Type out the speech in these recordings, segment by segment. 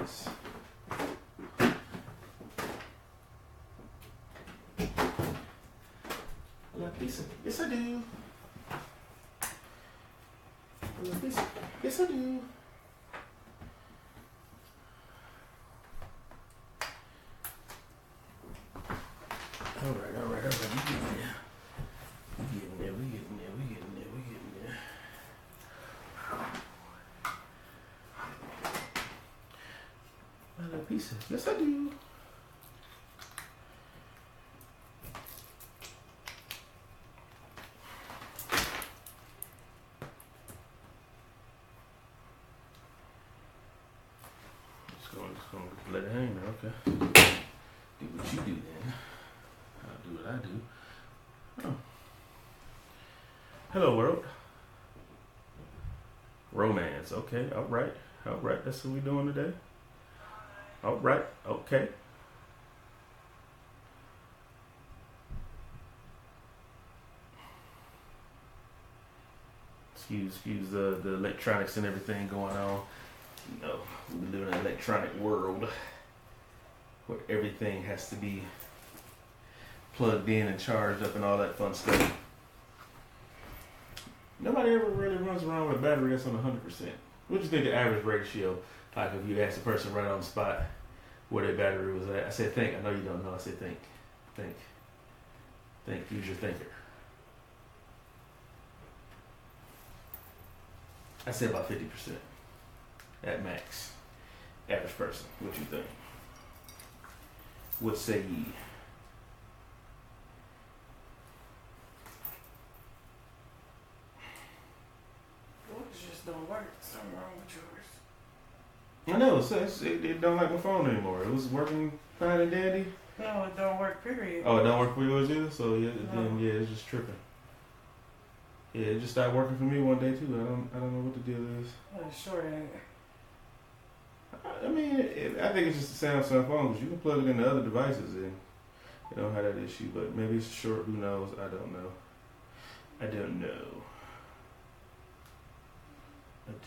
this. I love pizza. Yes, I do. I love pizza. Yes, I do. All right. We getting there. We getting there. I love pizza. Yes, I do. Just gonna let it hang now. Okay. Do what you do then. I'll do what I do. Oh. Hello, world. Romance. Okay. All right. That's what we doing today. All right. Okay. Excuse the electronics and everything going on. You know, we live in an electronic world where everything has to be plugged in and charged up and all that fun stuff. Nobody ever really runs around with a battery that's on 100%. What do you think the average ratio? Like if you ask a person right on the spot where their battery was at. I said think. I know you don't know. I said think. Use your thinker. I said about 50%. At max. Average person. What you think? What say ye? Yours just don't work. Something wrong with yours. I know. It don't like my phone anymore. It was working fine and dandy. No, it don't work, period. Oh, it don't work for yours either? So yeah, No. then yeah, it's just tripping. Yeah, it just stopped working for me one day too. I don't know what the deal is. Oh, sure ain't. I mean, I think it's just a Samsung phone because you can plug it into other devices and you don't have that issue. But maybe it's short. Who knows? I don't know. I don't know. What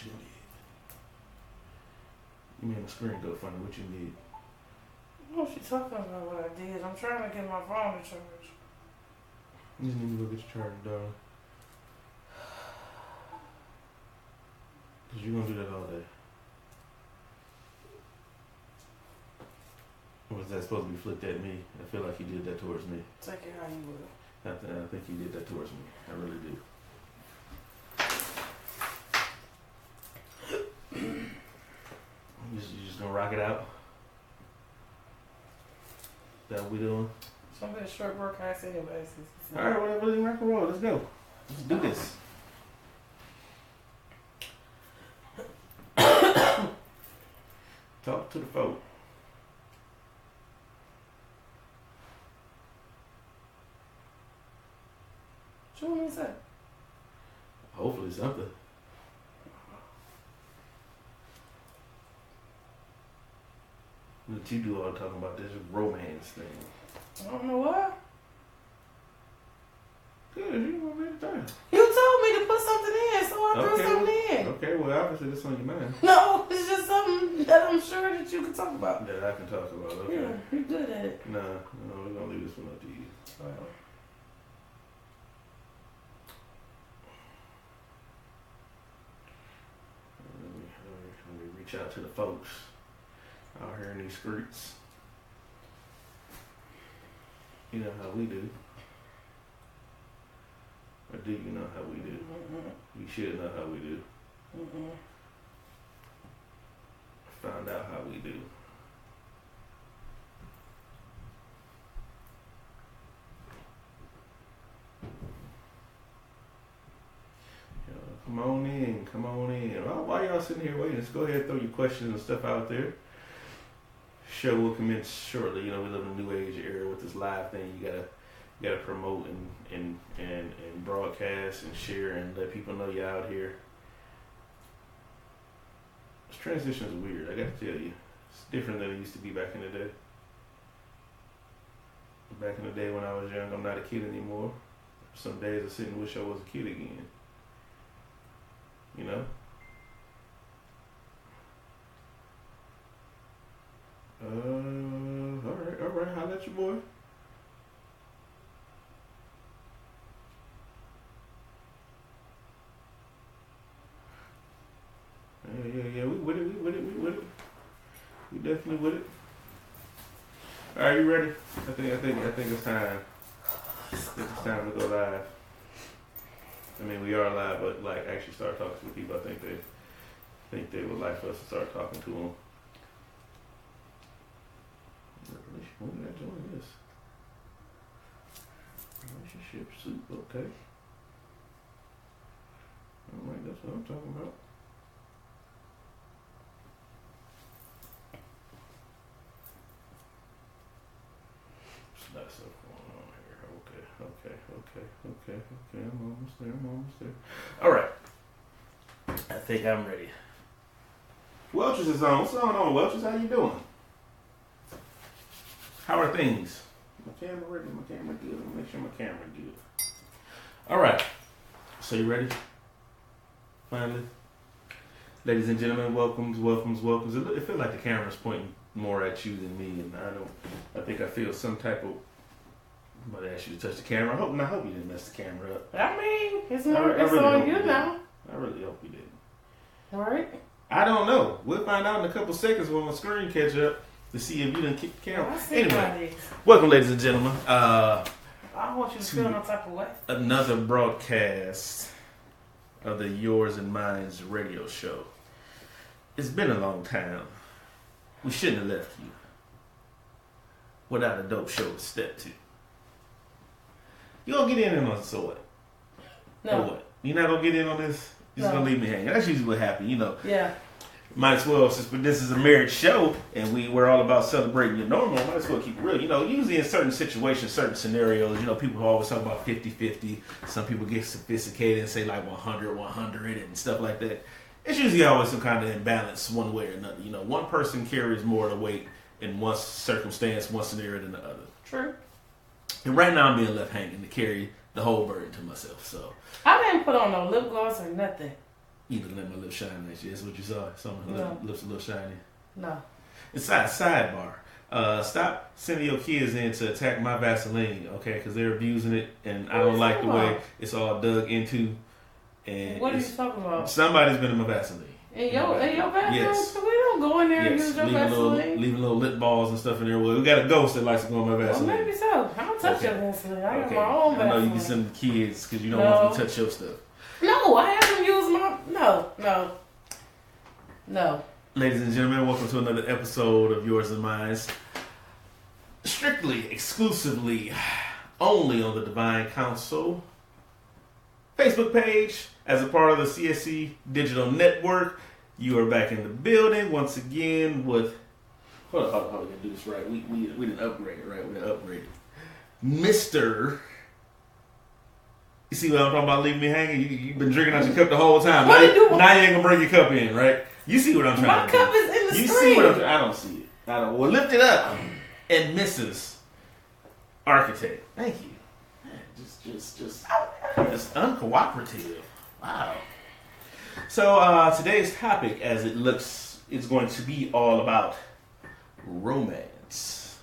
you need? You made my screen go funny. What you need? What she talking about what I did? I'm trying to get my phone to charge. You just need to go get your charger, darling. Because you're going to do that all day. Or was that supposed to be flipped at me? I feel like you did that towards me. Take it how you will. I think you did that towards me. I really do. You just gonna rock it out? That what we doing? Something short broadcast anyways. Alright, whatever, rock and roll. Let's go. Let's do this. Talk to the folk. What you want me to say? Hopefully something. What you do all talking about this romance thing. I don't know why. Good, you want me to tell you. You told me to put something in, so I threw something in. Okay, well obviously this on your mind. No, it's just something that I'm sure that you can talk about. That I can talk about, okay. Yeah, you're good at it. No, we're gonna leave this one up to you. Well, Let me reach out to the folks out here in these streets. You know how we do. Or do you know how we do? You should know how we do. Find out how we do. Come on in. While y'all sitting here waiting, just go ahead and throw your questions and stuff out there. Show will commence shortly. You know, we live in a new age era with this live thing. You gotta promote and broadcast and share and let people know you're out here. This transition is weird, I gotta tell you. It's different than it used to be back in the day. Back in the day when I was young, I'm not a kid anymore. some days I sit and wish I was a kid again. You know? All right, holla at your boy. Yeah, we with it. We definitely with it. All right, you ready? I think it's time. I think it's time to go live. I mean, we are live, but like actually start talking to the people. I think they would like for us to start talking to them. When did I join this? Relationship soup, okay. Alright, that's what I'm talking about. There's a lot of stuff going on here. Okay. I'm almost there. Alright. I think I'm ready. Welch's is on. What's going on, Welch's? How you doing? How are things? My camera ready? My camera good? Make sure my camera good. Alright. So you ready? Finally? Ladies and gentlemen, welcomes. It feels like the camera's pointing more at you than me, and I think I feel some type of. I'm about to ask you to touch the camera. I hope you didn't mess the camera up. I mean, it's I really on hope you you now. I really hope you didn't. All right. I don't know. We'll find out in a couple seconds when my screen catch up to see if you didn't kick the camera. Anyway, welcome, ladies and gentlemen. I want you to feel no type of way. Another broadcast of the Yours and Mine's radio show. It's been a long time. We shouldn't have left you without a dope show to step to. You gonna get in on this or what? No. Or what? You're not gonna get in on this? You're just gonna leave me hanging. That's usually what happens, you know. Yeah. Might as well, since this is a marriage show and we're all about celebrating your normal, might as well keep it real. You know, usually in certain situations, certain scenarios, you know, people always talk about 50-50. Some people get sophisticated and say like 100 and stuff like that. It's usually always some kind of imbalance one way or another. You know, one person carries more of the weight in one circumstance, one scenario than the other. True. And right now I'm being left hanging to carry the whole burden to myself. So I didn't put on no lip gloss or nothing. you looking at my lips shining that shit. That's what you saw. Some of my lips a little shiny. No. It's sidebar. Stop sending your kids in to attack my Vaseline, okay? Because they're abusing it, and I don't like the way it's all dug into. And what are you talking about? Somebody's been in my Vaseline. In your bathroom? Yes. We don't go in there and use your Vaseline. Leaving little lip balls and stuff in there. Well, we got a ghost that likes to go in my Vaseline. Well, maybe so. I don't touch your Vaseline. I got my own Vaseline. I know you can send the kids because you don't want them to touch your stuff. No, I haven't used my... No. Ladies and gentlemen, welcome to another episode of Yours and Mine's. Strictly, exclusively, only on the Divine Council Facebook page as a part of the CSC Digital Network. You are back in the building once again with... Hold on, we can do this right. We didn't upgrade it, right? We didn't upgrade it. Mr. You see what I'm talking about leaving me hanging? You've been drinking out your cup the whole time. Now you ain't gonna bring your cup in, right? You see what I'm trying to do. My cup is in the screen. You see what I'm trying. I don't see it. Well, lift it up. And Mrs. Architect. Thank you. Man, just uncooperative. Wow. So today's topic, as it looks, is going to be all about romance.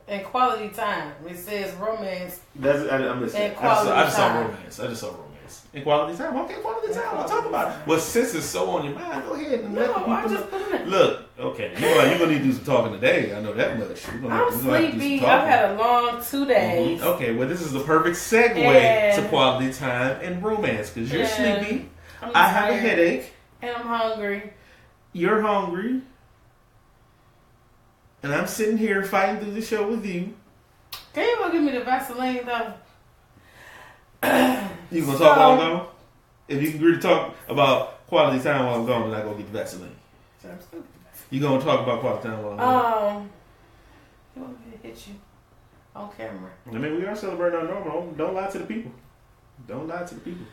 And quality time. It says romance. I'm listening. I just saw romance. And quality time. Okay, quality time. I'll talk about it. Well, since it's so on your mind, go ahead and let the people know. Look, okay. You're going to need to do some talking today. I know that much. I'm sleepy. I've had a long 2 days. Mm-hmm. Okay, well, this is the perfect segue to quality time and romance because you're sleepy. I have a headache. And I'm hungry. You're hungry. And I'm sitting here fighting through the show with you. Can you go give me the Vaseline, though? You gonna talk while I'm gone? If you can agree to talk about quality time while I'm gone, then I go get the Vaseline. You gonna talk about quality time while I'm gone? You want me to hit you on camera? I mean, we are celebrating our normal. Don't lie to the people. Don't lie to the people.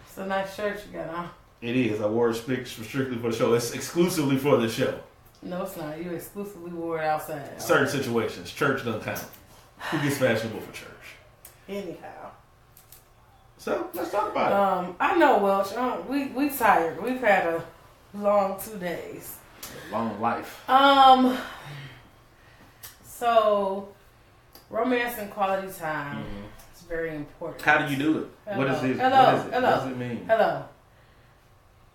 It's a nice shirt you got on. It is. I wore it strictly for the show. It's exclusively for the show. No, it's not. You exclusively wore it outside. Certain situations. Church doesn't count. Who gets fashionable for church? Anyhow. So let's talk about it. I know, Welch. We tired. We've had a long 2 days. A long life. So romance and quality time is very important. How do you do it? Hello. What is it? Hello. What is it? Hello. What does it mean? Hello.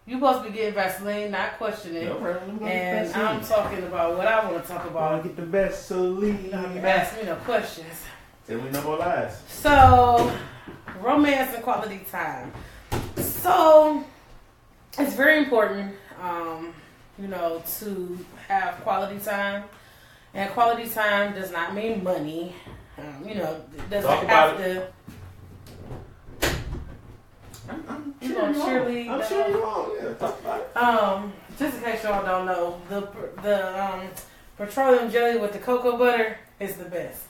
You supposed to be getting Vaseline, not questioning. No problem. And I'm talking about what I want to talk about. Get the Vaseline. You don't have to ask me no questions. Tell me no more lies. So, romance and quality time. So, it's very important, to have quality time. And quality time does not mean money. It doesn't Talk have about to. I'm You sure gonna you're cheerlead? wrong. I'm sure you're wrong. Yeah, talk about it. Just in case y'all don't know, the petroleum jelly with the cocoa butter is the best.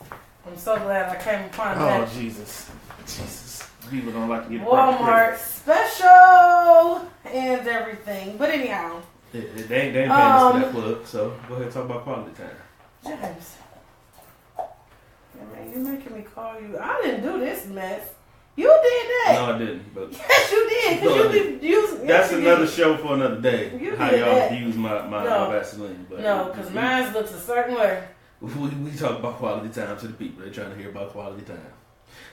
I'm so glad I came upon Oh, that. Jesus. People don't like to get Walmart special and everything. But anyhow, They ain't paying us for that plug, so go ahead and talk about quality time. James, man, you're making me call you. I didn't do this mess. You did that. No, I didn't. But Yes, you did. No, I Because you be using. that's yes, you another did. show for another day. You How did y'all that. use my No. Vaseline. But No, because mine looks a certain way. we talk about quality time to the people. They're trying to hear about quality time.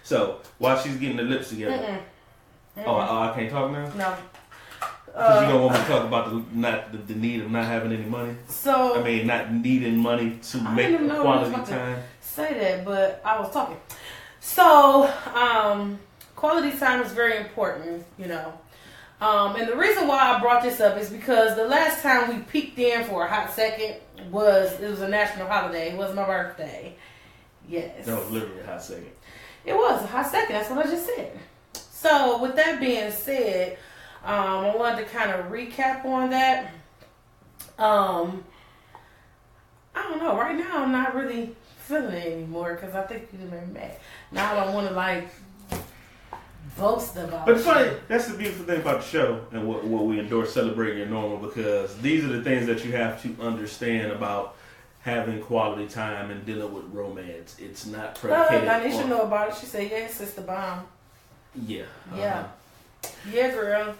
So while she's getting the lips together. Mm-mm. Oh, I can't talk now? No. Because you don't want me to talk about the need of not having any money. So I mean, not needing money to I make didn't know quality I was about to time. say that, but I was talking. So, quality time is very important, And the reason why I brought this up is because the last time we peeked in for a hot second it was a national holiday. It was my birthday. Yes. That was literally a hot second. It was a hot second. That's what I just said. So, with that being said, I wanted to kind of recap on that. I don't know. Right now, I'm not really feeling it anymore because I think you've been mad. Now I don't want to boast about. But it's funny. shit. That's the beautiful thing about the show and what we endorse celebrating your normal, because these are the things that you have to understand about having quality time and dealing with romance. It's not predicated Anisha on know about it. She said, "Yes, it's the bomb." yeah. Yeah. Yeah, girl.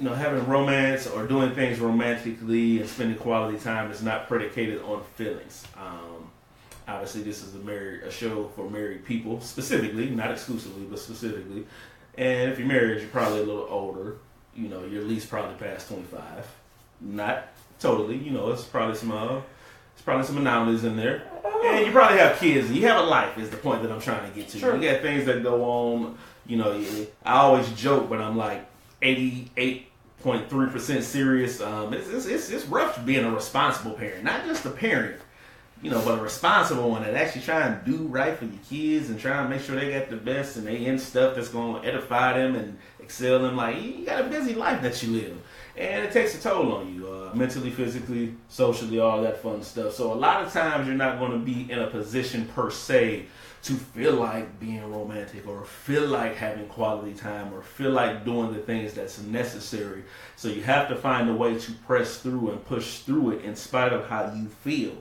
Having romance or doing things romantically and spending quality time is not predicated on feelings. Obviously, this is a show for married people, specifically, not exclusively, but specifically. And if you're married, you're probably a little older. You're at least probably past 25. Not totally. It's probably some anomalies in there. And you probably have kids. And you have a life. Is the point that I'm trying to get to. Sure. You got things that go on. I always joke, but I'm like 88.3% serious. It's rough being a responsible parent, not just a parent. But a responsible one that actually try and do right for your kids and try and make sure they got the best and they in stuff that's going to edify them and excel them. Like, you got a busy life that you live. And it takes a toll on you, mentally, physically, socially, all that fun stuff. So a lot of times you're not going to be in a position per se to feel like being romantic or feel like having quality time or feel like doing the things that's necessary. So you have to find a way to press through and push through it in spite of how you feel.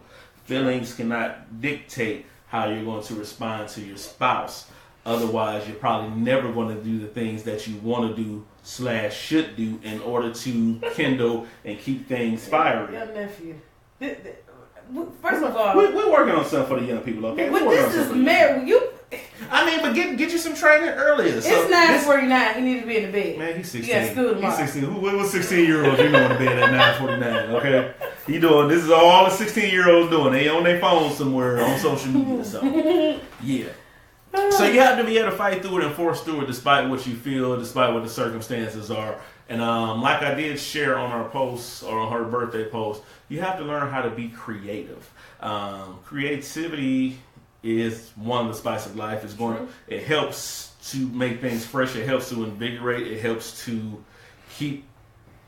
Feelings cannot dictate how you're going to respond to your spouse. Otherwise, you're probably never going to do the things that you want to do / should do in order to kindle and keep things fiery. Your nephew. First of all, We're working on something for the young people, okay? but this is married. But get you some training earlier. It's 9:49. He need to be in the bed. Man, he's 16. Yeah, school tomorrow. He's 16. What 16-year-olds you going to bed at 9:49? Okay, this is all the 16-year-olds doing. They on their phone somewhere on social media. So yeah. So you have to be able to fight through it and force through it, despite what you feel, despite what the circumstances are. And like I did share on our post or on her birthday post, you have to learn how to be creative. Creativity is one of the spice of life. It helps to make things fresh. It helps to invigorate. It helps to keep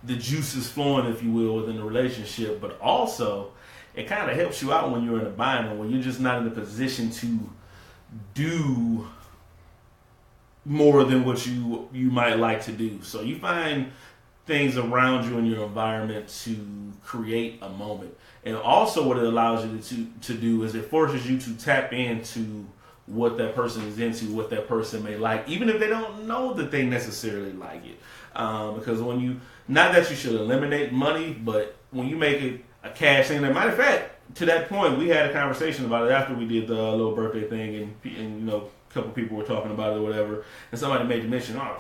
the juices flowing, if you will, within the relationship. But also, it kind of helps you out when you're in a bind or when you're just not in a position to do more than what you might like to do. So you find things around you in your environment to create a moment. And also what it allows you to do is it forces you to tap into what that person is into, what that person may like, even if they don't know that they necessarily like it. Because when you, not that you should eliminate money, but when you make it a cash thing, matter of fact, to that point, we had a conversation about it after we did the little birthday thing, and you know, a couple people were talking about it or whatever, and somebody made the mention, oh,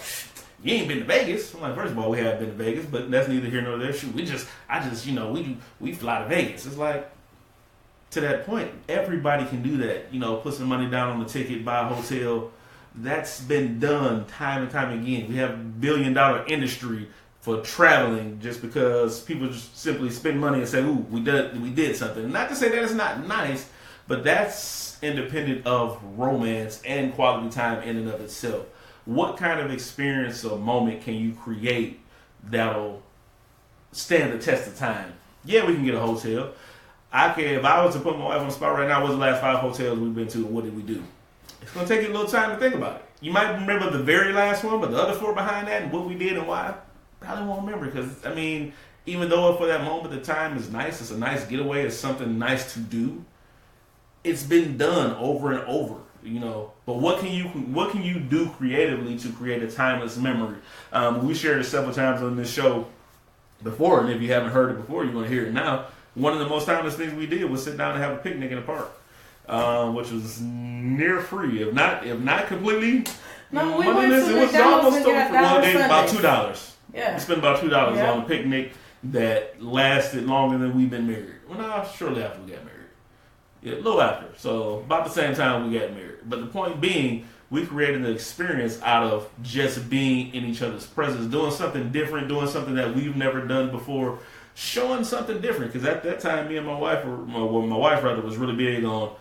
you ain't been to Vegas. I'm like, first of all, we have been to Vegas, but that's neither here nor there. Shoot, you know, we fly to Vegas. It's like, to that point, everybody can do that. You know, put some money down on the ticket, buy a hotel. That's been done time and time again. We have a $1 billion industry for traveling just because people just simply spend money and say, ooh, we did something. Not to say that it's not nice, but that's independent of romance and quality time in and of itself. What kind of experience or moment can you create that'll stand the test of time? Yeah, we can get a hotel. If I was to put my wife on the spot right now, what's the last 5 hotels we've been to and what did we do? It's going to take you a little time to think about it. You might remember the very last one, but the other 4 behind that and what we did and why, probably won't remember. Because, I mean, even though for that moment the time is nice, it's a nice getaway, it's something nice to do, it's been done over and over. You know, but what can you do creatively to create a timeless memory? We shared it several times on this show before, and if you haven't heard it before, you're going to hear it now. One of the most timeless things we did was sit down and have a picnic in the park, which was near free, if not completely. No, we went to it was almost over for one day, about $2. Yeah, we spent about $2 on a picnic that lasted longer than we've been married. Well, no, shortly after we got married. Yeah, a little after. So about the same time we got married. But the point being, we created an experience out of just being in each other's presence, doing something different, doing something that we've never done before, showing something different. Because at that time, me and my wife, my wife rather, was really big on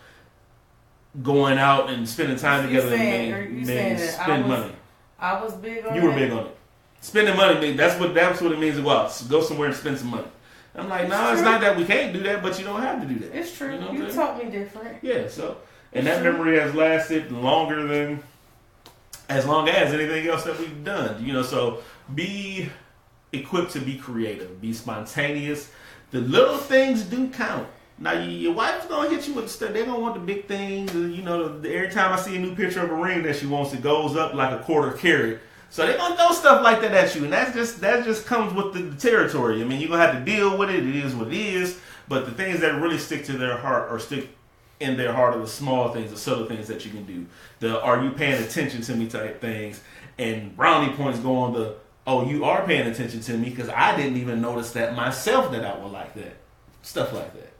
going out and spending time together and spend money. I was big on it. You were big on it. Spending money, that's what it means to go out. So go somewhere and spend some money. I'm like, it's not that we can't do that, but you don't have to do that. It's true. You know you taught me different. Yeah, so, and that memory has lasted longer than, as long as anything else that we've done. You know, so be equipped to be creative, be spontaneous. The little things do count. Now, your wife's going to hit you with stuff. They're going to want the big things. You know, every time I see a new picture of a ring that she wants, it goes up like a quarter carat. So they're gonna throw stuff like that at you, and that just comes with the territory. I mean, you're gonna have to deal with it. It is what it is. But the things that really stick to their heart or stick in their heart are the small things, the subtle things that you can do. The "Are you paying attention to me?" type things, and brownie points go on the "Oh, you are paying attention to me," because I didn't even notice that myself that I would like that. Stuff like that.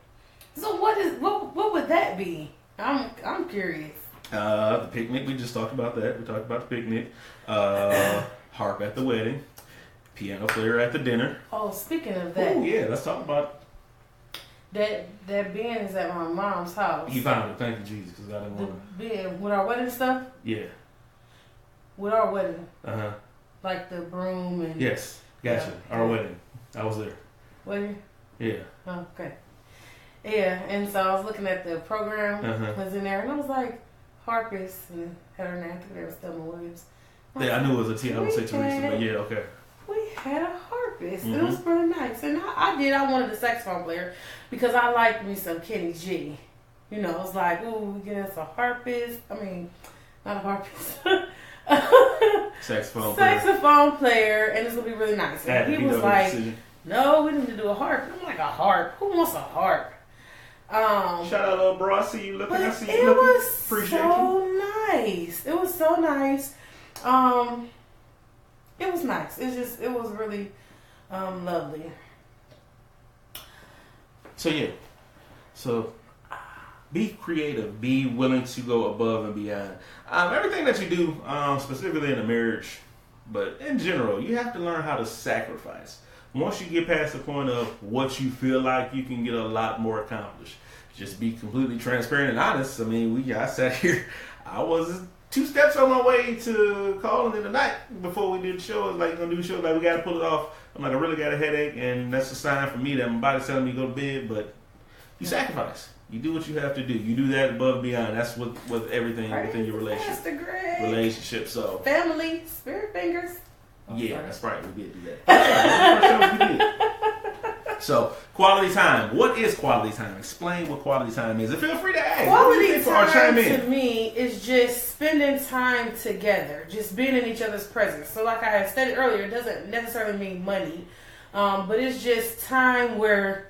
So what would that be? I'm curious. The picnic, we just talked about that. We talked about the picnic. Harp at the wedding. Piano player at the dinner. Oh, speaking of that. Oh, yeah, let's talk about that bin is at my mom's house. You found it. Thank you, Jesus, because I didn't want to. Bin with our wedding stuff? Yeah. With our wedding. Uh-huh. Like the broom and... Yes, gotcha. Yeah. Our wedding. I was there. Were you? Yeah. Oh, okay. Yeah, and so I was looking at the program was in there, and I was like, harpist, and had her name. I think they were Thelma Williams. Yeah, I knew it was a T. I would say Teresa, but yeah, okay. We had a harpist. It was really nice, and I wanted a saxophone player because I liked me some Kenny G. You know, it was like, ooh, we get us a harpist. I mean, not a harpist. Saxophone player, and it's gonna be really nice. And he was like, no, we need to do a harp. I'm like, a harp? Who wants a harp? Shout out, little bro. I see you looking. I see you looking. It was Appreciate so you. Nice. It was so nice. It was nice. It was really lovely. So yeah. So be creative. Be willing to go above and beyond. Everything that you do, specifically in a marriage, but in general, you have to learn how to sacrifice. Once you get past the point of what you feel like, you can get a lot more accomplished. Just be completely transparent and honest. I mean, I sat here. I was 2 steps on my way to calling in the night before we did the show. It's like, gonna do the show, like, we got to pull it off. I'm like, I really got a headache, and that's a sign for me that my body's telling me to go to bed. But you sacrifice. You do what you have to do. You do that above and beyond. That's with everything within your relationship. So family, spirit fingers. Yeah, that's right. We did do that. So, quality time. What is quality time? Explain what quality time is. And feel free to ask. Quality time to me is just spending time together, just being in each other's presence. So, like I had stated earlier, it doesn't necessarily mean money, but it's just time where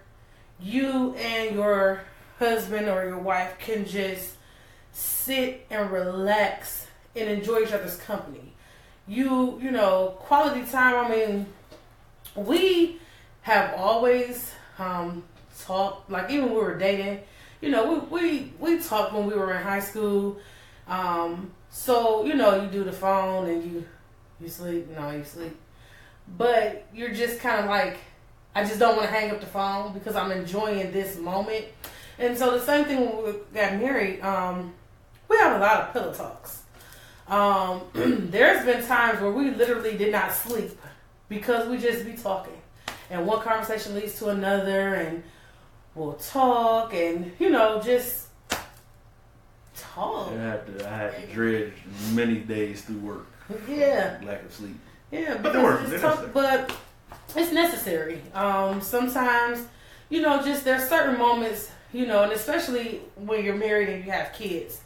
you and your husband or your wife can just sit and relax and enjoy each other's company. You know, quality time, I mean, we have always talked, like even when we were dating, you know, we talked when we were in high school. So, you know, you do the phone and you sleep, you sleep. But you're just kind of like, I just don't want to hang up the phone because I'm enjoying this moment. And so the same thing when we got married, we have a lot of pillow talks. There's been times where we literally did not sleep because we just be talking. And one conversation leads to another, and we'll talk and, you know, just talk. I had to dread many days through work. Yeah. Lack of sleep. Yeah, but but it's necessary. Sometimes, you know, just there's certain moments, you know, and especially when you're married and you have kids,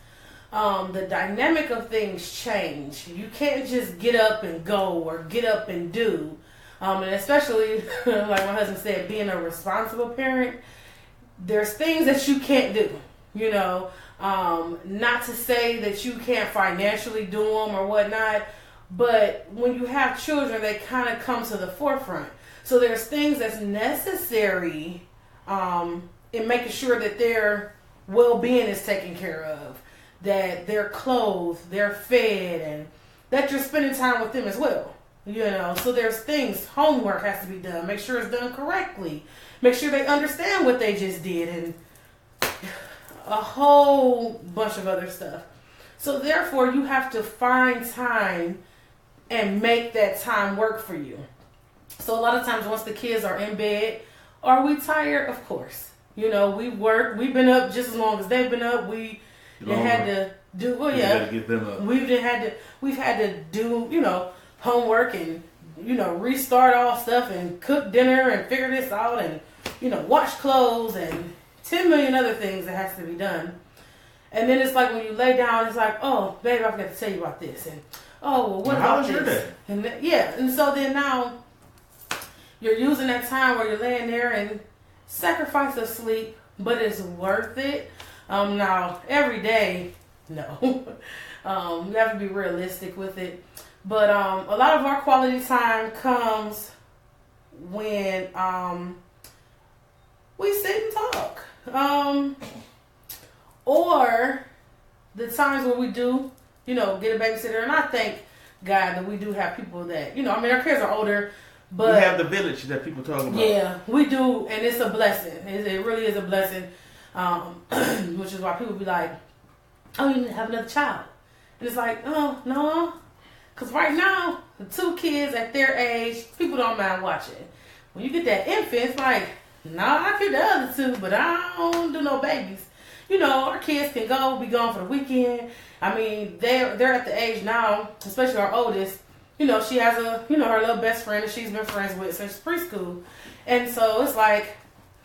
the dynamic of things change. You can't just get up and go or get up and do. And especially, like my husband said, being a responsible parent, there's things that you can't do, you know. Not to say that you can't financially do them or whatnot, but when you have children, they kind of come to the forefront. So there's things that's necessary in making sure that their well-being is taken care of, that they're clothed, they're fed, and that you're spending time with them as well. You know, so there's things, homework has to be done. Make sure it's done correctly. Make sure they understand what they just did, and a whole bunch of other stuff. So therefore, you have to find time and make that time work for you. So a lot of times once the kids are in bed, are we tired? Of course. You know, we work. We've been up just as long as they've been up. We had to do, well, yeah. Gotta get them up. We've had to do, you know, homework and, you know, restart all stuff and cook dinner and figure this out and, you know, wash clothes and 10 million other things that has to be done. And then it's like when you lay down, it's like, oh, babe, I forgot to tell you about this. And, oh, well, what about this? How was your day? And and so then now you're using that time where you're laying there and sacrifice of sleep, but it's worth it. Now, every day, no. You have to be realistic with it. But a lot of our quality time comes when we sit and talk. Or the times where we do, you know, get a babysitter. And I thank God that we do have people that, you know, I mean, our kids are older, but we have the village that people talk about. Yeah, we do, and it's a blessing. It really is a blessing, which is why people be like, oh, you need to have another child. And it's like, oh, no. Because right now, the two kids at their age, people don't mind watching. When you get that infant, it's like, nah, I keep the other two, but I don't do no babies. You know, our kids can be gone for the weekend. I mean, they're at the age now, especially our oldest, you know, she has her little best friend that she's been friends with since preschool. And so it's like,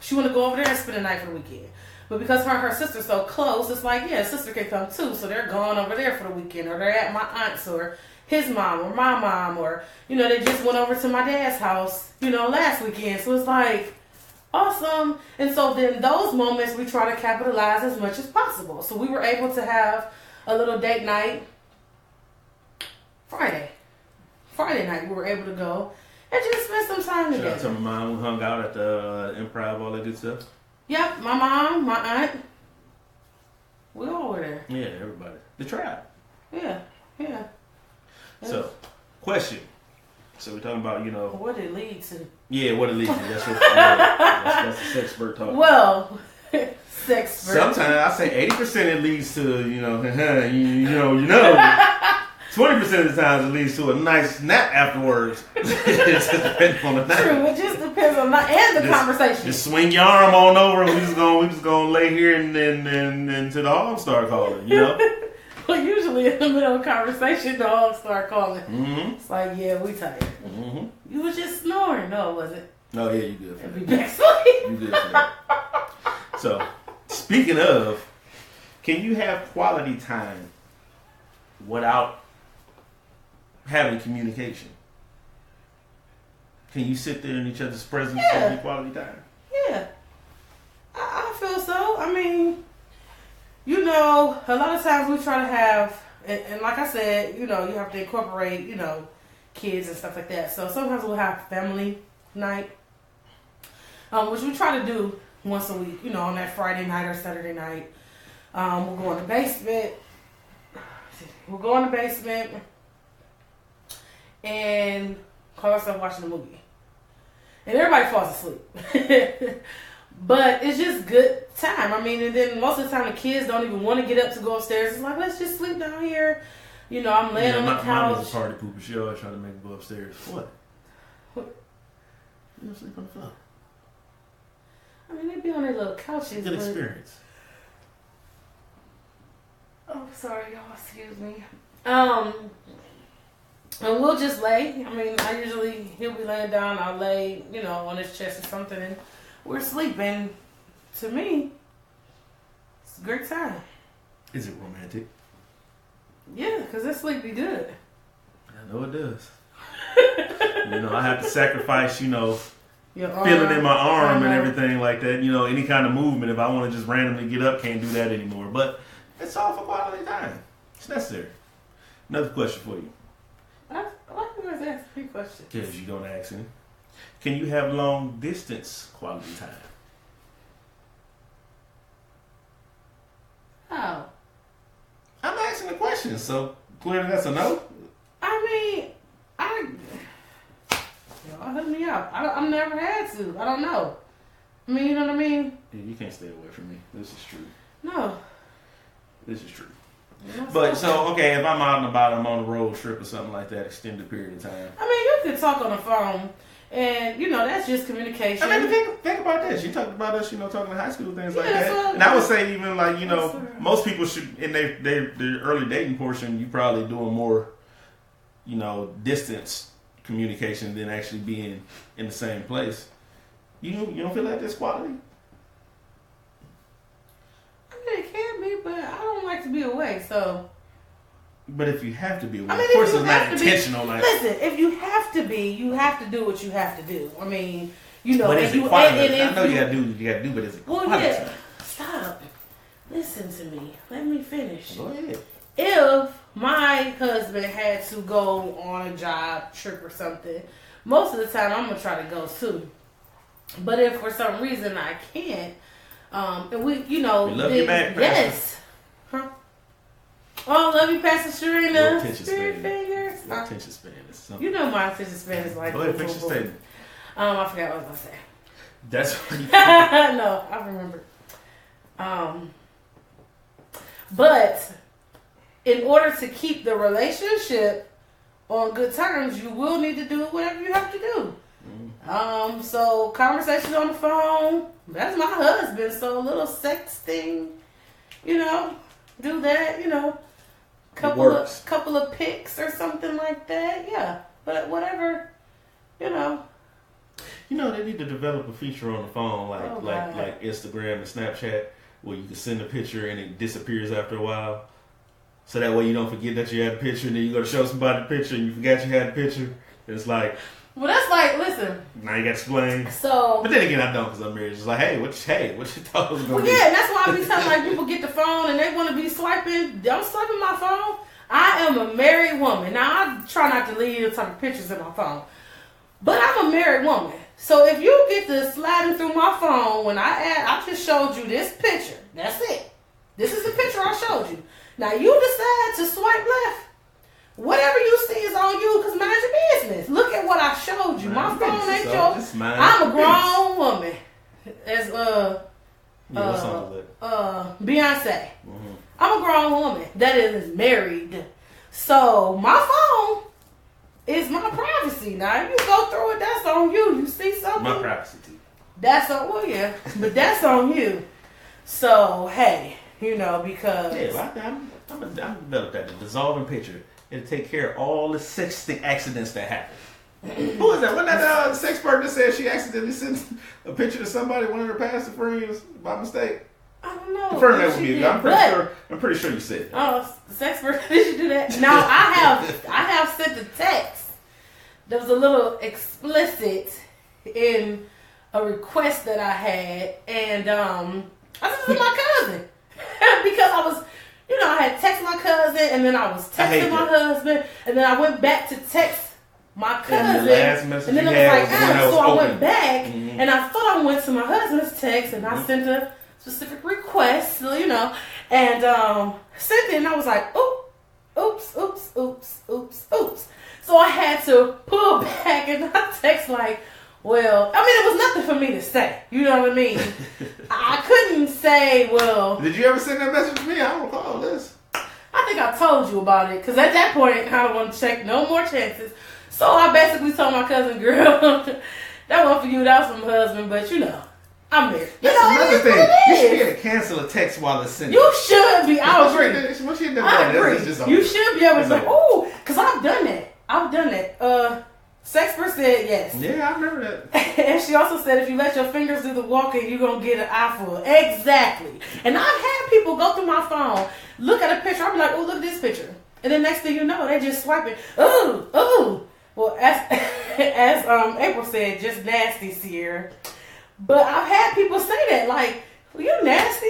she want to go over there and spend the night for the weekend. But because her and her sister's so close, it's like, yeah, sister can come too. So they're going over there for the weekend, or they're at my aunt's, or his mom, or my mom, or, you know, they just went over to my dad's house, you know, last weekend. So it's like, awesome. And so then those moments we try to capitalize as much as possible. So we were able to have a little date night Friday night. We were able to go and just spend some time together. Shout out to my mom. We hung out at the Improv, all that good stuff. Yep, my mom, my aunt. We all were there. Yeah, everybody. The tribe. Yeah. So, question. So we're talking about, you know, what it leads to. Yeah, what it leads to. That's what. That's the sex expert talk. Well, sex. Sometimes I say 80% it leads to, you know, you know. 20% of the times it leads to a nice nap afterwards. It just depends on the night. True, it just depends on the conversation. Just swing your arm on over, and we just gonna lay here and until the hogs start calling, you know. Well, usually in the middle of conversation, the hogs start calling. Mm-hmm. It's like, yeah, we tired. Mm-hmm. You was just snoring. No, it wasn't. Oh yeah, you good for and be that. back asleep. You good for that. So, speaking of, can you have quality time without having communication? Can you sit there in each other's presence and be quality time? Yeah, I feel so. I mean, you know, a lot of times we try to have, and like I said, you know, you have to incorporate, you know, kids and stuff like that. So sometimes we'll have family night, which we try to do once a week, you know, on that Friday night or Saturday night. We'll go in the basement. And call ourselves watching a movie. And everybody falls asleep. But it's just good time. I mean, and then most of the time the kids don't even want to get up to go upstairs. It's like, let's just sleep down here. You know, I'm laying on the couch. My mother's a party pooper. She always trying to make me go upstairs. What? You don't sleep on the floor. I mean, they be on their little couches. Good experience. Oh, sorry, y'all. Excuse me. And we'll just lay. I mean, he'll be laying down. I'll lay, you know, on his chest or something, and we're sleeping. To me, it's a great time. Is it romantic? Yeah, because this sleep be good. I know it does. You know, I have to sacrifice, you know, Your feeling arm, in my arm and everything like that. You know, any kind of movement. If I want to just randomly get up, can't do that anymore. But it's all for quality time. It's necessary. Another question for you. Why do you guys ask 3 questions? Because you're going to ask me. Can you have long distance quality time? How? I'm asking the question, so clearly that's a no. I mean, y'all help me out. I've never had to. I don't know. I mean, you know what I mean? Yeah, you can't stay away from me. This is true. No. This is true. But so okay, if I'm out and about, I'm on a road trip or something like that, extended period of time. I mean, you can talk on the phone, and you know that's just communication. I mean, think about this. You talked about us, you know, talking in high school things like Yeah, that. And I would say even like you know, most people should in their early dating portion, you probably doing more, you know, distance communication than actually being in the same place. You don't feel like that's quality? I mean, it can be, but I don't like to be away, so. But if you have to be away, I mean, of course if it's you not have to intentional. be, Like, listen, if you have to be, you have to do what you have to do. I mean, you know, but and is you it quality? and I know you gotta do, but is it quality? Well, yeah. Stop. Listen to me. Let me finish. Go ahead. If my husband had to go on a job trip or something, most of the time I'm gonna try to go too. But if for some reason I can't, and we, you know, we love you back, yes. Huh? Oh, love you, Pastor Serena. Attention Spirit span. fingers. Attention span is something. You know my attention span is like. Go ahead, fix your statement. I forgot what I was gonna say. That's what you No, I remember. But in order to keep the relationship on good terms, you will need to do whatever you have to do. So conversations on the phone, that's my husband. So a little sexting, you know, do that, you know, couple of pics or something like that. Yeah, but whatever, you know. You know, they need to develop a feature on the phone like Instagram and Snapchat where you can send a picture and it disappears after a while. So that way you don't forget that you had a picture and then you go to show somebody the picture and you forgot you had a picture. It's like... Well, that's like, listen. Now you got to explain. So... But then again, I don't because I'm married. It's like, hey, what you thought was going to be? Yeah, and that's why I be telling like people get the phone and they want to be swiping. Don't swipe in my phone. I am a married woman. Now, I try not to leave the type of pictures in my phone. But I'm a married woman. So if you get to sliding through my phone when I just showed you this picture. That's it. This is the picture I showed you. Now you decide to swipe left. Whatever you see is on you because mind your business. Look at what I showed you. My phone ain't yours. I'm a grown woman. As Beyonce. Mm-hmm. I'm a grown woman that is married. So my phone is my privacy. Now, if you go through it, that's on you. You see something? My privacy, too. That's on, well, yeah. But that's on you. So, hey, you know, because... Yeah, I'm developed that. The dissolving picture. It'll take care of all the sexting accidents that happen. Who is that? Wasn't that sex expert that said she accidentally sent a picture to somebody, one of her pastor friends, by mistake? I don't know. Confirm that with me. I'm pretty sure you said that. Oh, sex expert, did you do that? No, I have sent a text that was a little explicit in a request that I had, and I sent it to my cousin because I was, I had texted my cousin, and then I was texting my husband, and then I went back to text my cousin, and the last message and then it was like, so I went back, and I thought I went to my husband's text, and I sent a specific request, so, and sent it, and I was like, oops. So I had to pull back, and I text like, well, I mean, it was nothing for me to say. You know what I mean? I couldn't say, well. Did you ever send that message to me? I don't recall this. I think I told you about it, because at that point, I don't want to check no more chances. So I basically told my cousin, girl, that wasn't for you, that was for my husband, but I'm married. That's another thing. You should be able to cancel a text while it's sent. You should be. I agree. Once you I agree. You should be able to say, oh, because I've done that. Sexpert said yes. Yeah, I remember that. And she also said if you let your fingers do the walking, you're going to get an eyeful. Exactly. And I've had people go through my phone, look at a picture, I'll be like, oh, look at this picture. And then next thing you know, they just swipe it. Ooh. Well, as April said, just nasty, Sierra. But I've had people say that, like, well, you nasty.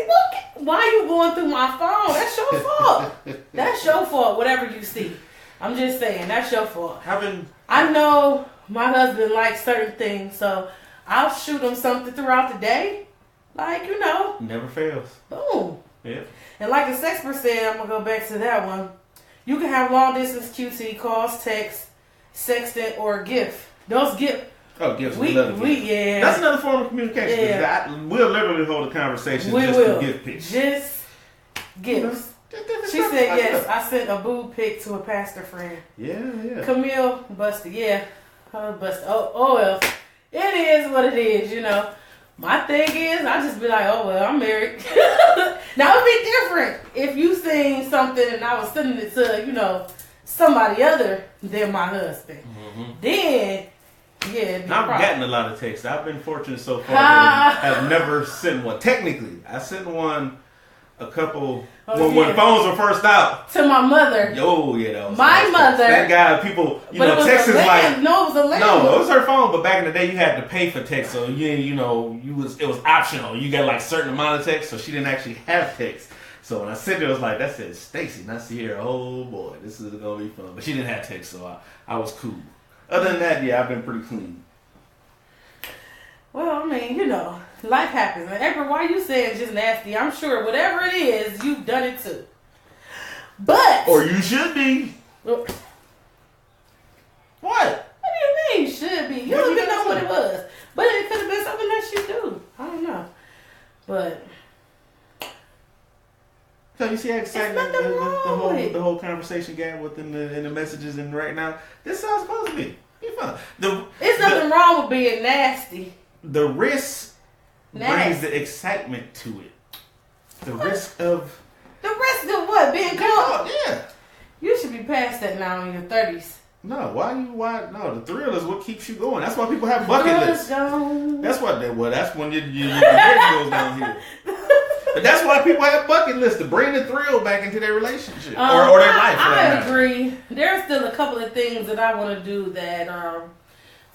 Why are you going through my phone? That's your fault. That's your fault, whatever you see. I'm just saying, that's your fault. I know my husband likes certain things, so I'll shoot him something throughout the day. Like, Never fails. Boom. Yeah. And like the sexpert said, I'm going to go back to that one. You can have long distance QT, calls, text, sexting, or gift. Those gifts. Oh, gifts. We love gifts. Yeah. That's another form of communication. Yeah. We'll literally hold a conversation through gift pics. Just gifts. She said yes. I sent a boob pic to a pastor friend. Yeah. Camille busted. Yeah. Busted. Oh well. It is what it is, My thing is, I just be like, oh well, I'm married. Now it'd be different if you seen something and I was sending it to, somebody other than my husband. Mm-hmm. Then, yeah. I've gotten a lot of texts. I've been fortunate so far that I have never sent one. Technically, I sent one a couple when phones were first out. To my mother. Oh yeah, that was my mother. That guy, people, text is like no, it was a land. No, it was her phone. But back in the day, you had to pay for text, so it was optional. You got like a certain amount of text, so she didn't actually have text. So when I sent it, it was like, that said Stacy, not Sierra. Oh boy, this is gonna be fun. But she didn't have text, so I was cool. Other than that, yeah, I've been pretty clean. Well, I mean, life happens. And April, why you saying just nasty? I'm sure whatever it is, you've done it too. But or you should be. What? What do you mean should be? You don't even know what it was. But it could have been something that you do. I don't know. But so you see how excitement the whole conversation got within the messages, and right now this is how it's supposed to be. Be fun. It's nothing wrong with being nasty. The risk brings the excitement to it. The risk of what? Being caught? Yeah. You should be past that now in your 30s. No, no, the thrill is what keeps you going. That's why people have bucket lists. That's when your head goes down here. But that's why people have bucket lists, to bring the thrill back into their relationship or their life. I agree. There's still a couple of things that I want to do that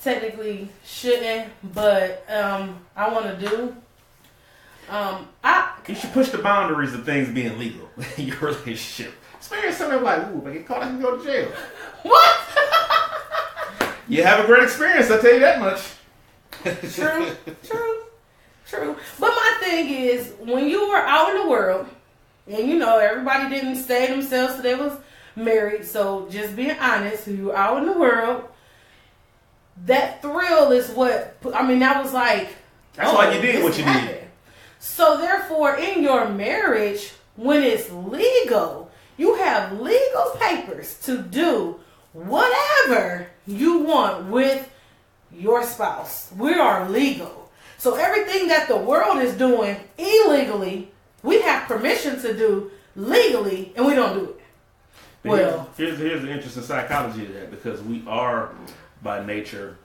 technically shouldn't, but I want to do. You should push the boundaries of things being legal in your relationship. Experience something like, ooh, if I get caught, I can go to jail. What? You have a great experience, I'll tell you that much. True. But my thing is, when you were out in the world, and everybody didn't stay themselves so they was married, so just being honest, you were out in the world, that thrill is what, that was like... That's why you did what you did. So therefore, in your marriage, when it's legal, you have legal papers to do whatever you want with your spouse. We are legal. So everything that the world is doing illegally, we have permission to do legally, and we don't do it. But here's the interesting psychology of that, because we are by nature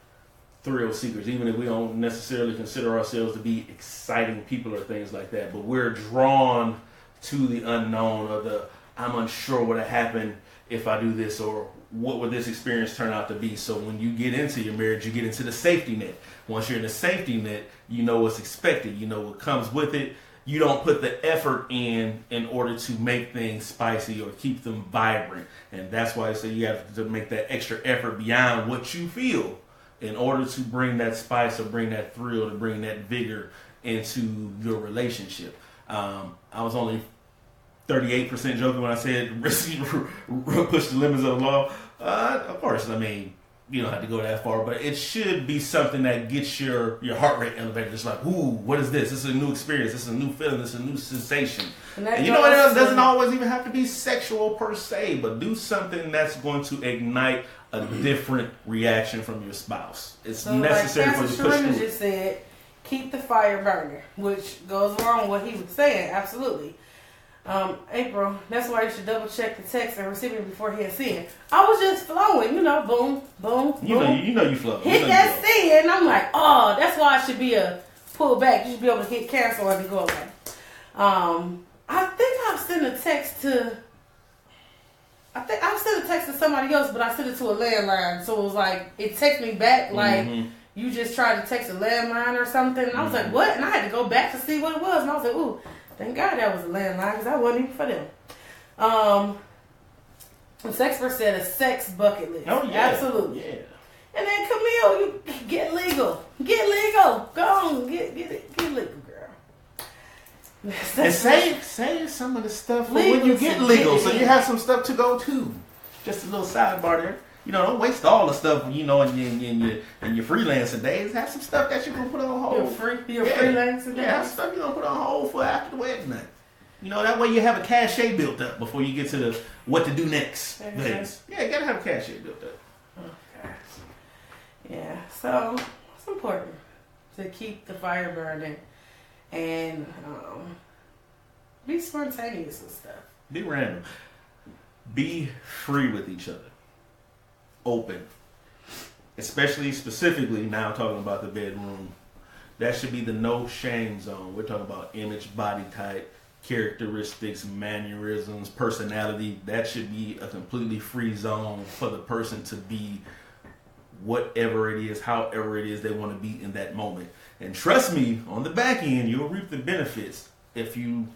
thrill seekers, even if we don't necessarily consider ourselves to be exciting people or things like that. But we're drawn to the unknown, or the I'm unsure what would happen if I do this, or what would this experience turn out to be. So when you get into your marriage, you get into the safety net. Once you're in the safety net, you know what's expected. You know what comes with it. You don't put the effort in order to make things spicy or keep them vibrant. And that's why I say you have to make that extra effort beyond what you feel in order to bring that spice or bring that thrill, to bring that vigor into your relationship. I was only 38% joking when I said push the limits of the law. Of course, I mean, you don't have to go that far, but it should be something that gets your heart rate elevated. It's like, ooh, what is this? This is a new experience. This is a new feeling. This is a new sensation. And you know what? It doesn't always even have to be sexual per se, but do something that's going to ignite a different reaction from your spouse. It's necessary for you to push through. Just said, keep the fire burning, which goes along with what he was saying. Absolutely. April, that's why you should double check the text and recipient before hitting send. I was just flowing, boom, boom, boom. You know you flow. Hit that send, and I'm like, oh, that's why I should be a pull back. You should be able to hit cancel and go away. I think I've sent a text to. I've sent a text to somebody else, but I sent it to a landline, so it was like it texted me back like you just tried to text a landline or something. And I was like, what? And I had to go back to see what it was, and I was like, ooh. Thank God that was a landline, because I wasn't even for them. Sexpert said a sex bucket list. Oh, yeah. Absolutely. Yeah. And then Camille, you get legal. Get legal. Go on. Get legal, girl. And say some of the stuff for when you get legal, so you have some stuff to go to. Just a little sidebar there. Don't waste all the stuff, in your freelancing days. Have some stuff that you can put on hold. Your freelancing days? Yeah, have stuff you're going to put on hold for after the wedding night. That way you have a cachet built up before you get to the what to do next phase. Yeah, you got to have a cachet built up. Okay. Yeah, so it's important to keep the fire burning and be spontaneous and stuff. Be random. Be free with each other. Open, specifically now talking about the bedroom. That should be the no shame zone. We're talking about image, body type, characteristics, mannerisms, personality. That should be a completely free zone for the person to be whatever it is, however it is they want to be in that moment. And trust me, on the back end, you'll reap the benefits if you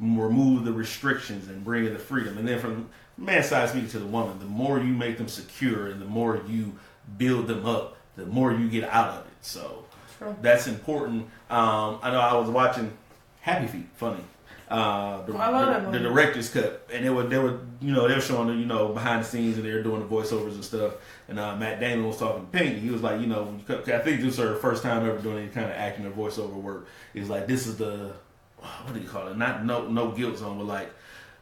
remove the restrictions and bring in the freedom. And then from man's side speaking to the woman, the more you make them secure and the more you build them up, the more you get out of it. So that's important. I know I was watching Happy Feet, funny. The director's cut, and they were showing behind the scenes, and they were doing the voiceovers and stuff. And Matt Damon was talking to Pink. He was like, I think this is her first time ever doing any kind of acting or voiceover work. He was like, this is the what do you call it? Not no guilt zone, but like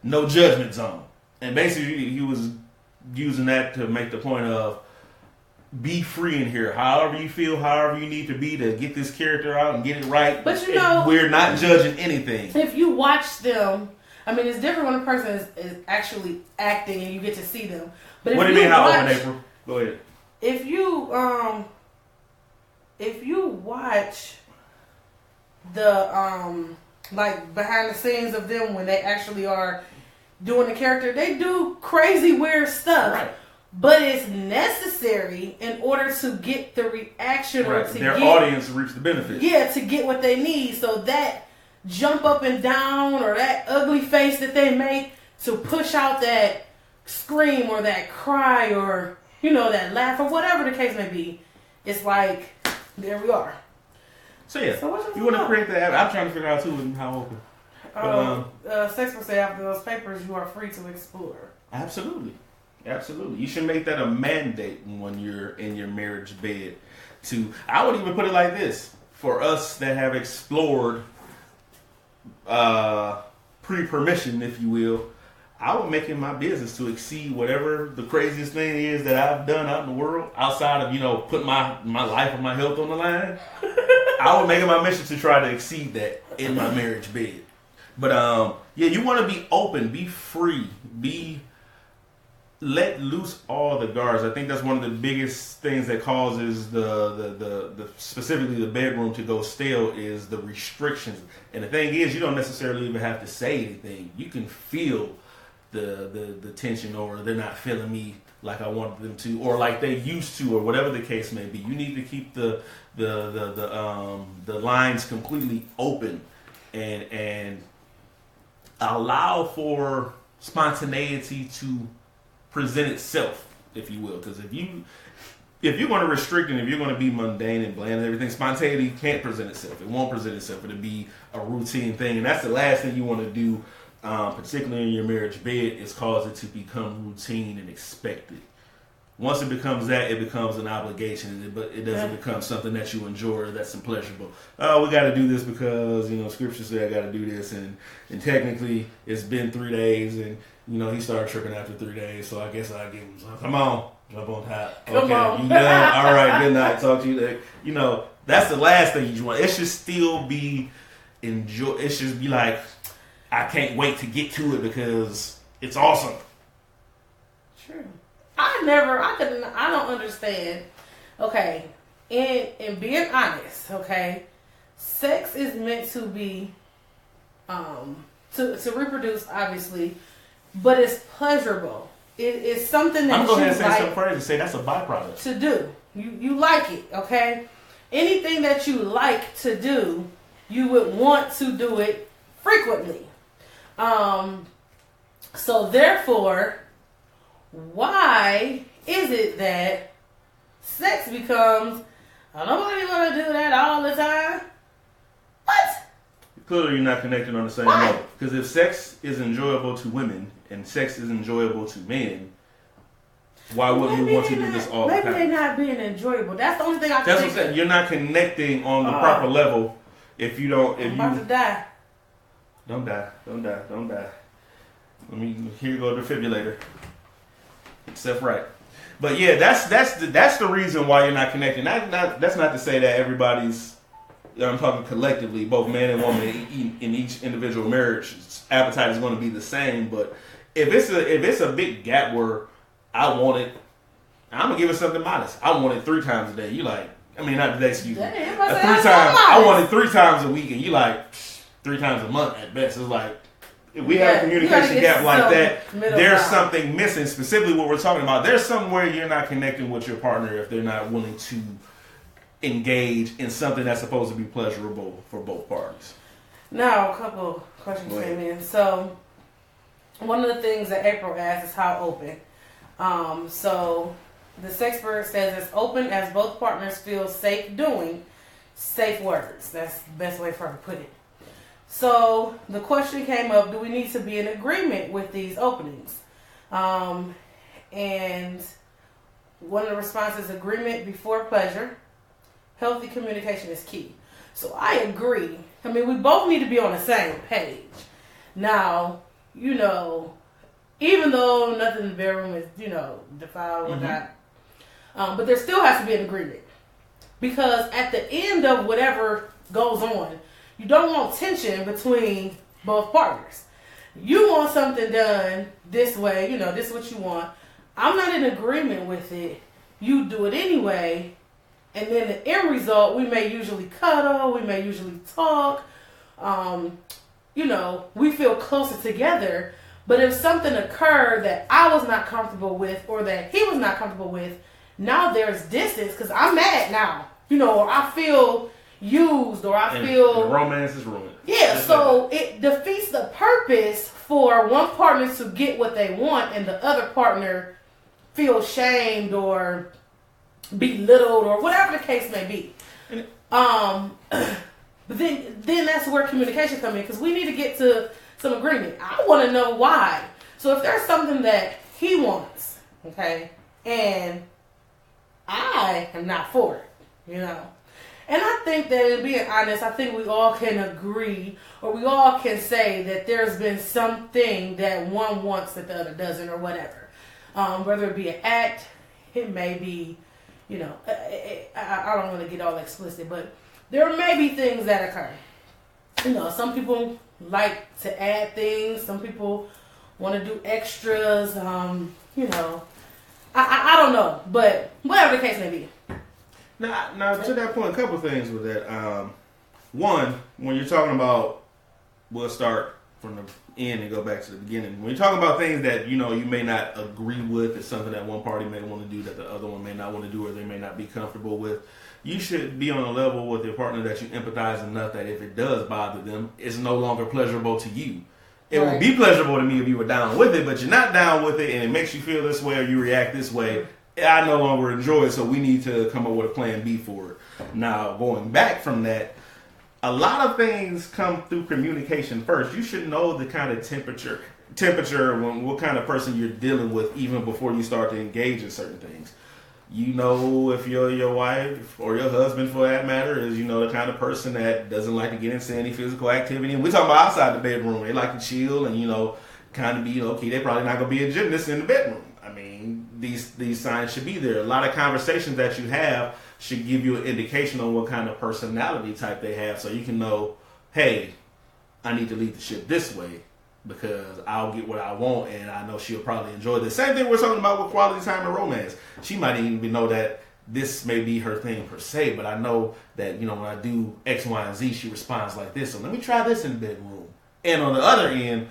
no judgment zone. And basically, he was using that to make the point of be free in here. However you feel, however you need to be to get this character out and get it right. But we're not judging anything. If you watch them, I mean, it's different when a person is actually acting and you get to see them. But what do you mean? How open, April? Go ahead. If you watch the like behind the scenes of them when they actually are doing the character, they do crazy weird stuff. Right. But it's necessary in order to get the reaction or to their audience reaps the benefit. Yeah, to get what they need. So that jump up and down or that ugly face that they make to push out that scream or that cry or that laugh or whatever the case may be, it's like there we are. So yeah, you want to create that. I'm trying to figure out too how open. Sexpert say after those papers, you are free to explore. Absolutely. You should make that a mandate when you're in your marriage bed. I would even put it like this: for us that have explored pre-permission, if you will, I would make it my business to exceed whatever the craziest thing is that I've done out in the world, outside of putting my life and my health on the line. I would make it my mission to try to exceed that in my marriage bed. But you want to be open, be free, be let loose all the guards. I think that's one of the biggest things that causes the specifically the bedroom to go stale is the restrictions. And the thing is, you don't necessarily even have to say anything. You can feel the tension, or they're not feeling me like I wanted them to, or like they used to, or whatever the case may be. You need to keep the lines completely open and allow for spontaneity to present itself, if you will. Because if you're going to restrict and if you're going to be mundane and bland and everything, spontaneity can't present itself. It won't present itself. It'll be a routine thing, and that's the last thing you want to do, particularly in your marriage bed, is cause it to become routine and expected. Once it becomes that, it becomes an obligation, but it doesn't become something that you enjoy or that's pleasurable. Oh, we got to do this because, Scripture said I got to do this, and technically it's been 3 days, and, he started tripping after 3 days, so I guess I'll give him some. Come on, jump on top. Okay, Come on. you done? All right, good night. Talk to you later. That's the last thing you want. It should still be enjoy. It should be like, I can't wait to get to it because it's awesome. True. I don't understand. Okay, in being honest, okay, sex is meant to be, to reproduce, obviously, but it's pleasurable. It's something that I'm going to say like something crazy. Say that's a byproduct. to do. You like it, okay? Anything that you like to do, you would want to do it frequently. So therefore, why is it that sex becomes, nobody gonna do that all the time? What? Clearly you're not connecting on the same Why? level. Because if sex is enjoyable to women and sex is enjoyable to men, why would we want to do this all the Maybe time? they're not being enjoyable. That's the only thing I can That's what think I'm saying. of. You're not connecting on the proper level if you don't. If I'm about to die. Don't die. Let me here go defibrillator. Except right. But yeah, that's the reason why you're not connecting. That's not to say that everybody's. I'm talking collectively, both man and woman in each individual marriage, appetite is going to be the same. But if it's a big gap where I want it, I'm gonna give it something modest. I want it 3 times a day. You like, not today, excuse me. Damn, 3 times. I want it 3 times a week, and you like 3 times a month at best. It's like if we have a communication gap like that, there's something missing. Specifically, what we're talking about, there's somewhere you're not connecting with your partner if they're not willing to engage in something that's supposed to be pleasurable for both parties. Now, a couple questions came in. So, one of the things that April asked is how open. So, the sexpert says as open as both partners feel safe doing safe words. That's the best way for her to put it. So, the question came up, do we need to be in agreement with these openings? And one of the responses, agreement before pleasure. Healthy communication is key. So I agree. We both need to be on the same page. Now, even though nothing in the bedroom is, defiled or not, but there still has to be an agreement. Because at the end of whatever goes on, you don't want tension between both partners. You want something done this way, this is what you want. I'm not in agreement with it. You do it anyway. And then the end result, we may usually cuddle, we may usually talk, we feel closer together. But if something occurred that I was not comfortable with or that he was not comfortable with, now there's distance because I'm mad now, or I feel used or I feel... The romance is ruined. Yeah, so it defeats the purpose for one partner to get what they want and the other partner feel shamed or belittled or whatever the case may be. But then that's where communication comes in because we need to get to some agreement. I want to know why. So if there's something that he wants, okay, and I am not for it, And I think that in being honest, I think we all can agree or we all can say that there's been something that one wants that the other doesn't or whatever. Whether it be an act, it may be, I don't want to get all explicit, but there may be things that occur. Some people like to add things. Some people want to do extras. You know, I don't know, but whatever the case may be. Now to that point, a couple things with that. One, when you're talking about, we'll start from the end and go back to the beginning. When you're talking about things that you may not agree with, it's something that one party may want to do that the other one may not want to do, or they may not be comfortable with. You should be on a level with your partner that you empathize enough that if it does bother them, it's no longer pleasurable to you. It would be pleasurable to me if you were down with it, but you're not down with it and it makes you feel this way or you react this way. I no longer enjoy it, so we need to come up with a plan B for it. Now, going back from that, a lot of things come through communication first. You should know the kind of temperature, what kind of person you're dealing with even before you start to engage in certain things. You know if your wife or your husband, for that matter, is the kind of person that doesn't like to get into any physical activity. And we're talking about outside the bedroom. They like to chill and kind of be okay. They're probably not going to be a gymnast in the bedroom. I mean, these signs should be there. A lot of conversations that you have should give you an indication on what kind of personality type they have, so you can know, hey, I need to lead the ship this way because I'll get what I want, and I know she'll probably enjoy this. Same thing we're talking about with quality time and romance. She might even know that this may be her thing per se, but I know that when I do X, Y, and Z, she responds like this. So let me try this in the bedroom. And on the other end,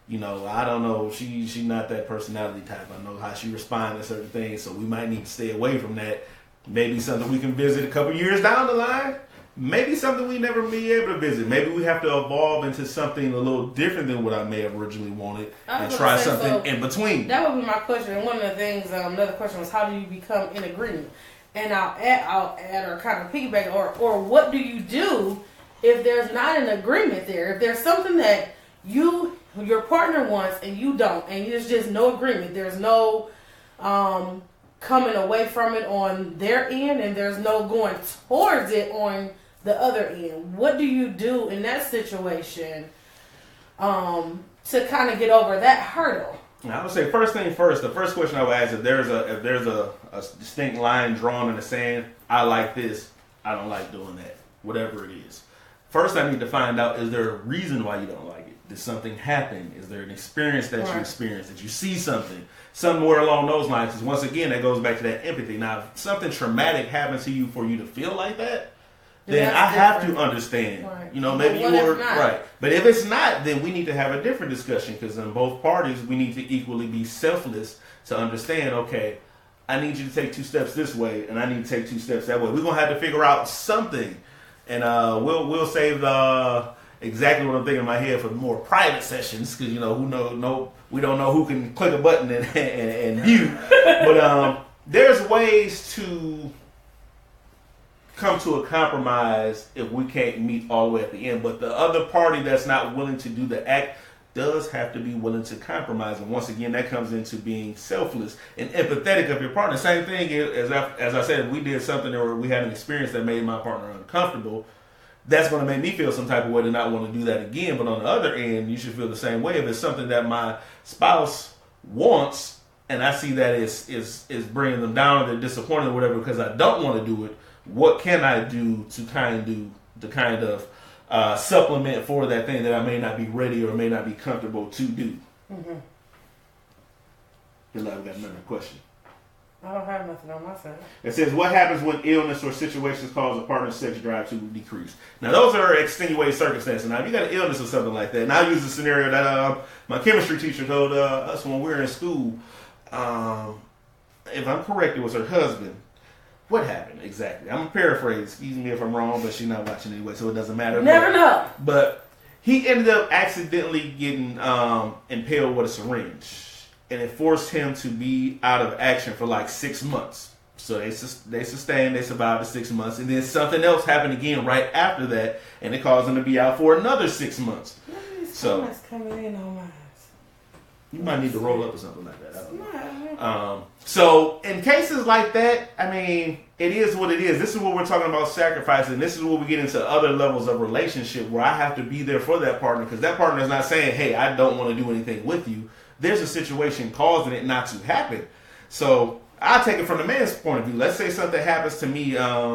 I don't know. She's not that personality type. I know how she responds to certain things, so we might need to stay away from that. Maybe something we can visit a couple years down the line. Maybe something we never be able to visit. Maybe we have to evolve into something a little different than what I may have originally wanted and try something in between. That would be my question. And one of the things, another question was, how do you become in agreement? And I'll add or kind of piggyback, or what do you do if there's not an agreement there? If there's something that your partner wants and you don't, and there's just no agreement. There's no coming away from it on their end, and there's no going towards it on the other end. What do you do in that situation to kind of get over that hurdle? I would say first thing first. The first question I would ask, if there's a distinct line drawn in the sand, I like this, I don't like doing that, whatever it is. First, I need to find out, is there a reason why you don't like it? Did something happen? Is there an experience that you experienced? Did you see something? Somewhere along those lines. Because once again, that goes back to that empathy. Now, if something traumatic happens to you for you to feel like that, then I have to understand. Right. Maybe you were right. But if it's not, then we need to have a different discussion. Because in both parties, we need to equally be selfless to understand, okay, I need you to take 2 steps this way, and I need to take 2 steps that way. We're going to have to figure out something. And we'll save exactly what I'm thinking in my head for more private sessions, because we don't know who can click a button and view. But there's ways to come to a compromise if we can't meet all the way at the end. But the other party that's not willing to do the act does have to be willing to compromise. And once again, that comes into being selfless and empathetic of your partner. Same thing as I said, if we did something or we had an experience that made my partner uncomfortable, that's going to make me feel some type of way to not want to do that again. But on the other end, you should feel the same way. If it's something that my spouse wants and I see that is bringing them down, they're disappointed or whatever because I don't want to do it, what can I do to kind of supplement for that thing that I may not be ready or may not be comfortable to do? Mm-hmm. Good luck, we got another question. I don't have nothing on my side. It says, what happens when illness or situations cause a partner's sex drive to decrease? Now, those are extenuating circumstances. Now, if you got an illness or something like that, and I'll use the scenario that my chemistry teacher told us when we were in school. If I'm correct, it was her husband. What happened exactly? I'm going to paraphrase. Excuse me if I'm wrong, but she's not watching anyway, so it doesn't matter. Never know. But he ended up accidentally getting impaled with a syringe. And it forced him to be out of action for like 6 months. So they survived the 6 months. And then something else happened again right after that. And it caused him to be out for another 6 months. So coming in on mine. You might need to roll up or something like that. I don't know. So in cases like that, I mean, it is what it is. This is what we're talking about sacrificing. This is where we get into other levels of relationship where I have to be there for that partner. Because that partner is not saying, hey, I don't want to do anything with you. There's a situation causing it not to happen. So I take it from the man's point of view. Let's say something happens to me. I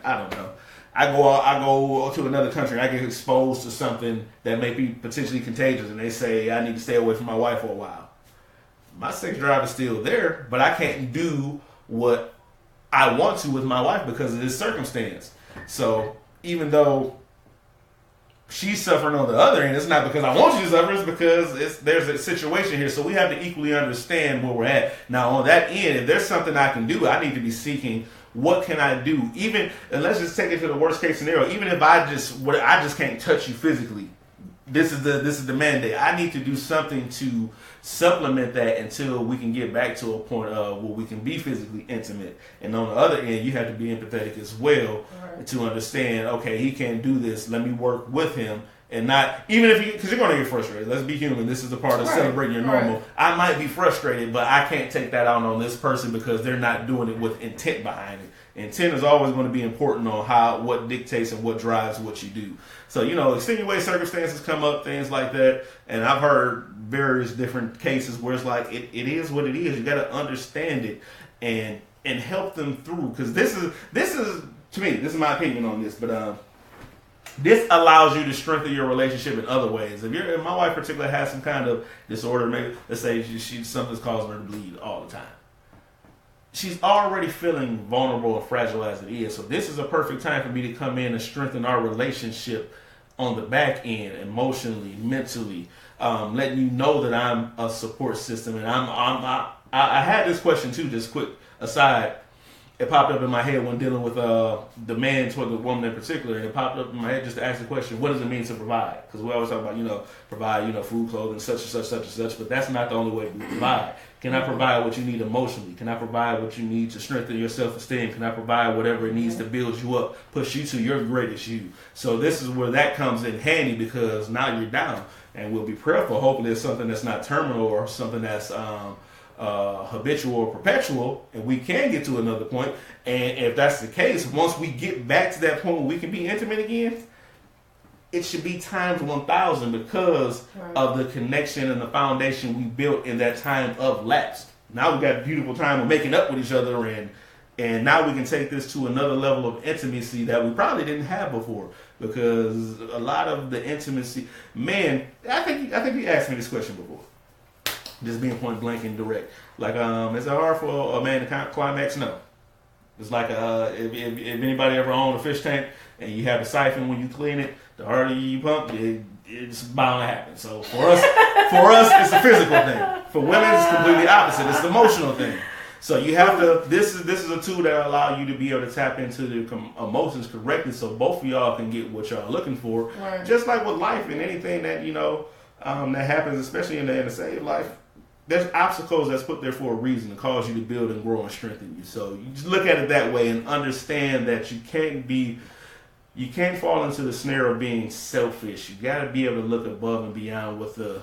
don't know. I go to another country and I get exposed to something that may be potentially contagious, and they say I need to stay away from my wife for a while. My sex drive is still there, but I can't do what I want to with my wife because of this circumstance. So even though she's suffering on the other end, it's not because I want you to suffer, it's because there's a situation here. So we have to equally understand where we're at. Now on that end, if there's something I can do, I need to be seeking what can I do? Even, and let's just take it to the worst case scenario. Even if I just can't touch you physically, this is the mandate. I need to do something to supplement that until we can get back to a point of where we can be physically intimate. And on the other end, you have to be empathetic as well, right, to understand. Okay, he can't do this. Let me work with him. And not, even if you, because you're going to get frustrated. Let's be human. This is the part of celebrating your normal. Right. I might be frustrated, but I can't take that out on this person because they're not doing it with intent behind it. Intent is always going to be important on what dictates and what drives what you do. So, extenuating circumstances come up, things like that. And I've heard various different cases where it's like, it is what it is. You got to understand it and help them through. Because this is, to me, this is my opinion on this, but, this allows you to strengthen your relationship in other ways. If my wife particularly has some kind of disorder, maybe let's say something's causing her to bleed all the time, she's already feeling vulnerable and fragile as it is. So this is a perfect time for me to come in and strengthen our relationship on the back end, emotionally, mentally, letting you know that I'm a support system. And I had this question too, just quick aside. It popped up in my head when dealing with the man toward the woman in particular, and it popped up in my head just to ask the question, what does it mean to provide? Because we always talk about, provide, food, clothing, such and such, such and such, but that's not the only way we provide. Can I provide what you need emotionally? Can I provide what you need to strengthen your self-esteem? Can I provide whatever it needs to build you up, push you to your greatest you? So this is where that comes in handy, because now you're down, and we'll be prayerful. Hopefully it's something that's not terminal or something that's habitual or perpetual, and we can get to another point. And if that's the case, once we get back to that point where we can be intimate again, it should be times 1,000 because of the connection and the foundation we built in that time of lapse. Now we got a beautiful time of making up with each other, and now we can take this to another level of intimacy that we probably didn't have before. Because a lot of the intimacy, man, I think you asked me this question before. Just being point blank and direct. Like, is it hard for a man to climax? No. It's like if anybody ever owned a fish tank and you have a siphon when you clean it, the harder you pump, it's bound to happen. So for us, it's a physical thing. For women, it's completely opposite. It's an emotional thing. So you have to. This is a tool that allow you to be able to tap into the emotions correctly, so both of y'all can get what y'all are looking for. Right. Just like with life and anything that that happens, especially in the saved life. There's obstacles that's put there for a reason to cause you to build and grow and strengthen you. So you just look at it that way and understand that you can't fall into the snare of being selfish. You got to be able to look above and beyond what the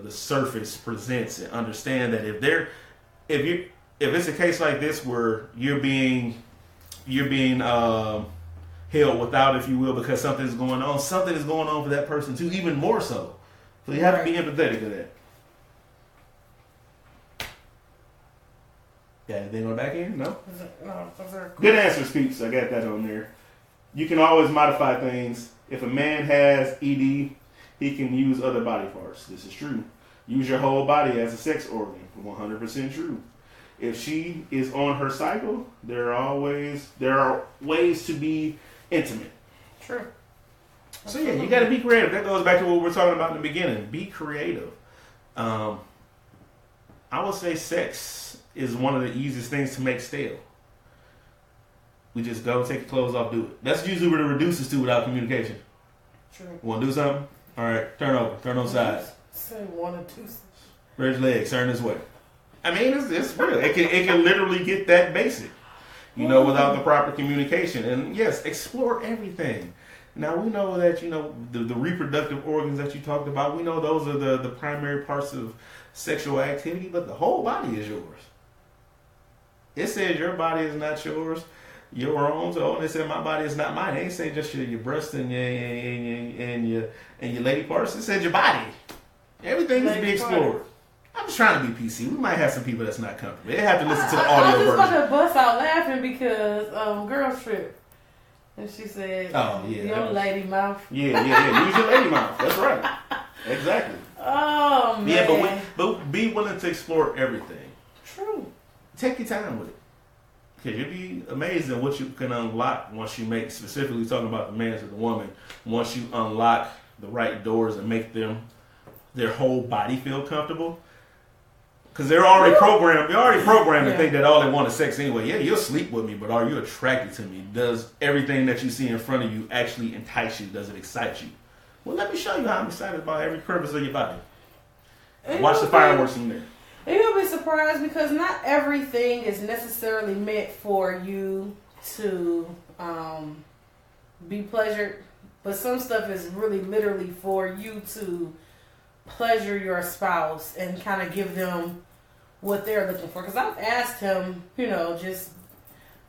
surface presents, and understand that if it's a case like this where you're being held without, if you will, because something is going on for that person too, even more so. So you have to be empathetic to that. Got anything on the back end? No? No. Good answers, peeps. I got that on there. You can always modify things. If a man has ED, he can use other body parts. This is true. Use your whole body as a sex organ. 100% true. If she is on her cycle, there are ways to be intimate. True. So yeah, you got to be creative. That goes back to what we were talking about in the beginning. Be creative. I would say sex is one of the easiest things to make stale. We just go take your clothes off, do it. That's usually where it reduces to without communication. True. Want to do something? All right, turn over, turn on sides. Say 1 or 2. Raise your legs, turn this way. I mean, it's real. It can literally get that basic, without the proper communication. And yes, explore everything. Now we know that the reproductive organs that you talked about. We know those are the primary parts of sexual activity, but the whole body is yours. It says your body is not yours, your own. So it said my body is not mine. It ain't saying just your breast and your lady parts. It said your body. Everything is to be explored. I'm just trying to be PC. We might have some people that's not comfortable. They have to listen to the audio version. I was just about to bust out laughing because Girls Trip. And she said, "Oh yeah, your lady mouth." Yeah. Use your lady mouth. That's right. Exactly. Oh man. Yeah, but be willing to explore everything. True. Take your time with it. Because you'll be amazed at what you can unlock once you make, specifically talking about the man to the woman, once you unlock the right doors and make their whole body feel comfortable. Because they're already programmed. They're already programmed to think that all they want is sex anyway. Yeah, you'll sleep with me, but are you attracted to me? Does everything that you see in front of you actually entice you? Does it excite you? Well, let me show you how I'm excited about every crevice of your body. Watch the fireworks in there. And you'll be surprised because not everything is necessarily meant for you to be pleasured, but some stuff is really literally for you to pleasure your spouse and kind of give them what they're looking for. Because I've asked him, just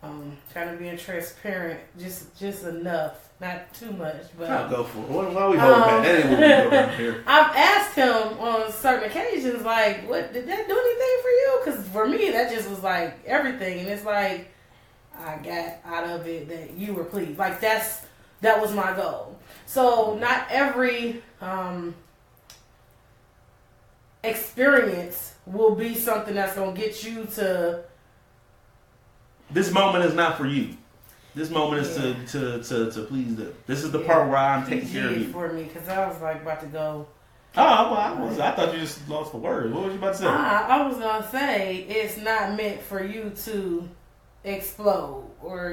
kind of being transparent, just enough. Not too much, but I'll go for it. Why are we holding back? That ain't what we do around here. I've asked him on certain occasions, like, "What did that do anything for you?" Because for me, that just was like everything, and it's like I got out of it that you were pleased. Like that was my goal. So not every experience will be something that's gonna get you to. This moment is not for you. This moment is to please them. This is the part where I'm taking care of you. For me, because I was like about to go. Oh, I thought you just lost for words. What was you about to say? I was gonna say it's not meant for you to explode or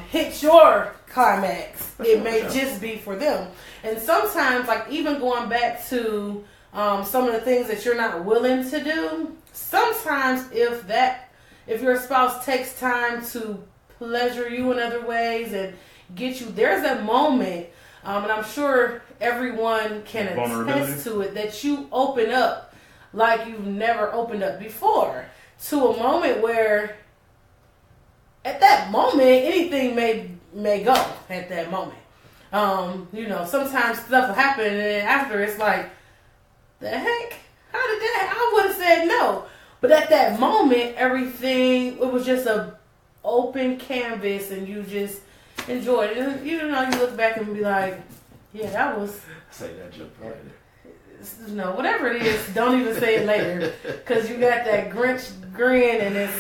hit your climax. It may just be for them. And sometimes, like even going back to some of the things that you're not willing to do. Sometimes, if your spouse takes time to pleasure you in other ways and get you, there's a moment, and I'm sure everyone can attest to it, that you open up like you've never opened up before, to a moment where at that moment anything may go at that moment. Sometimes stuff will happen and then after it's like, the heck, how did that, I would have said no, but at that moment everything, it was just a open canvas and you just enjoyed it. And you look back and be like, yeah, that was. Say that joke right there. Whatever it is, don't even say it later. Because you got that Grinch grin and it's.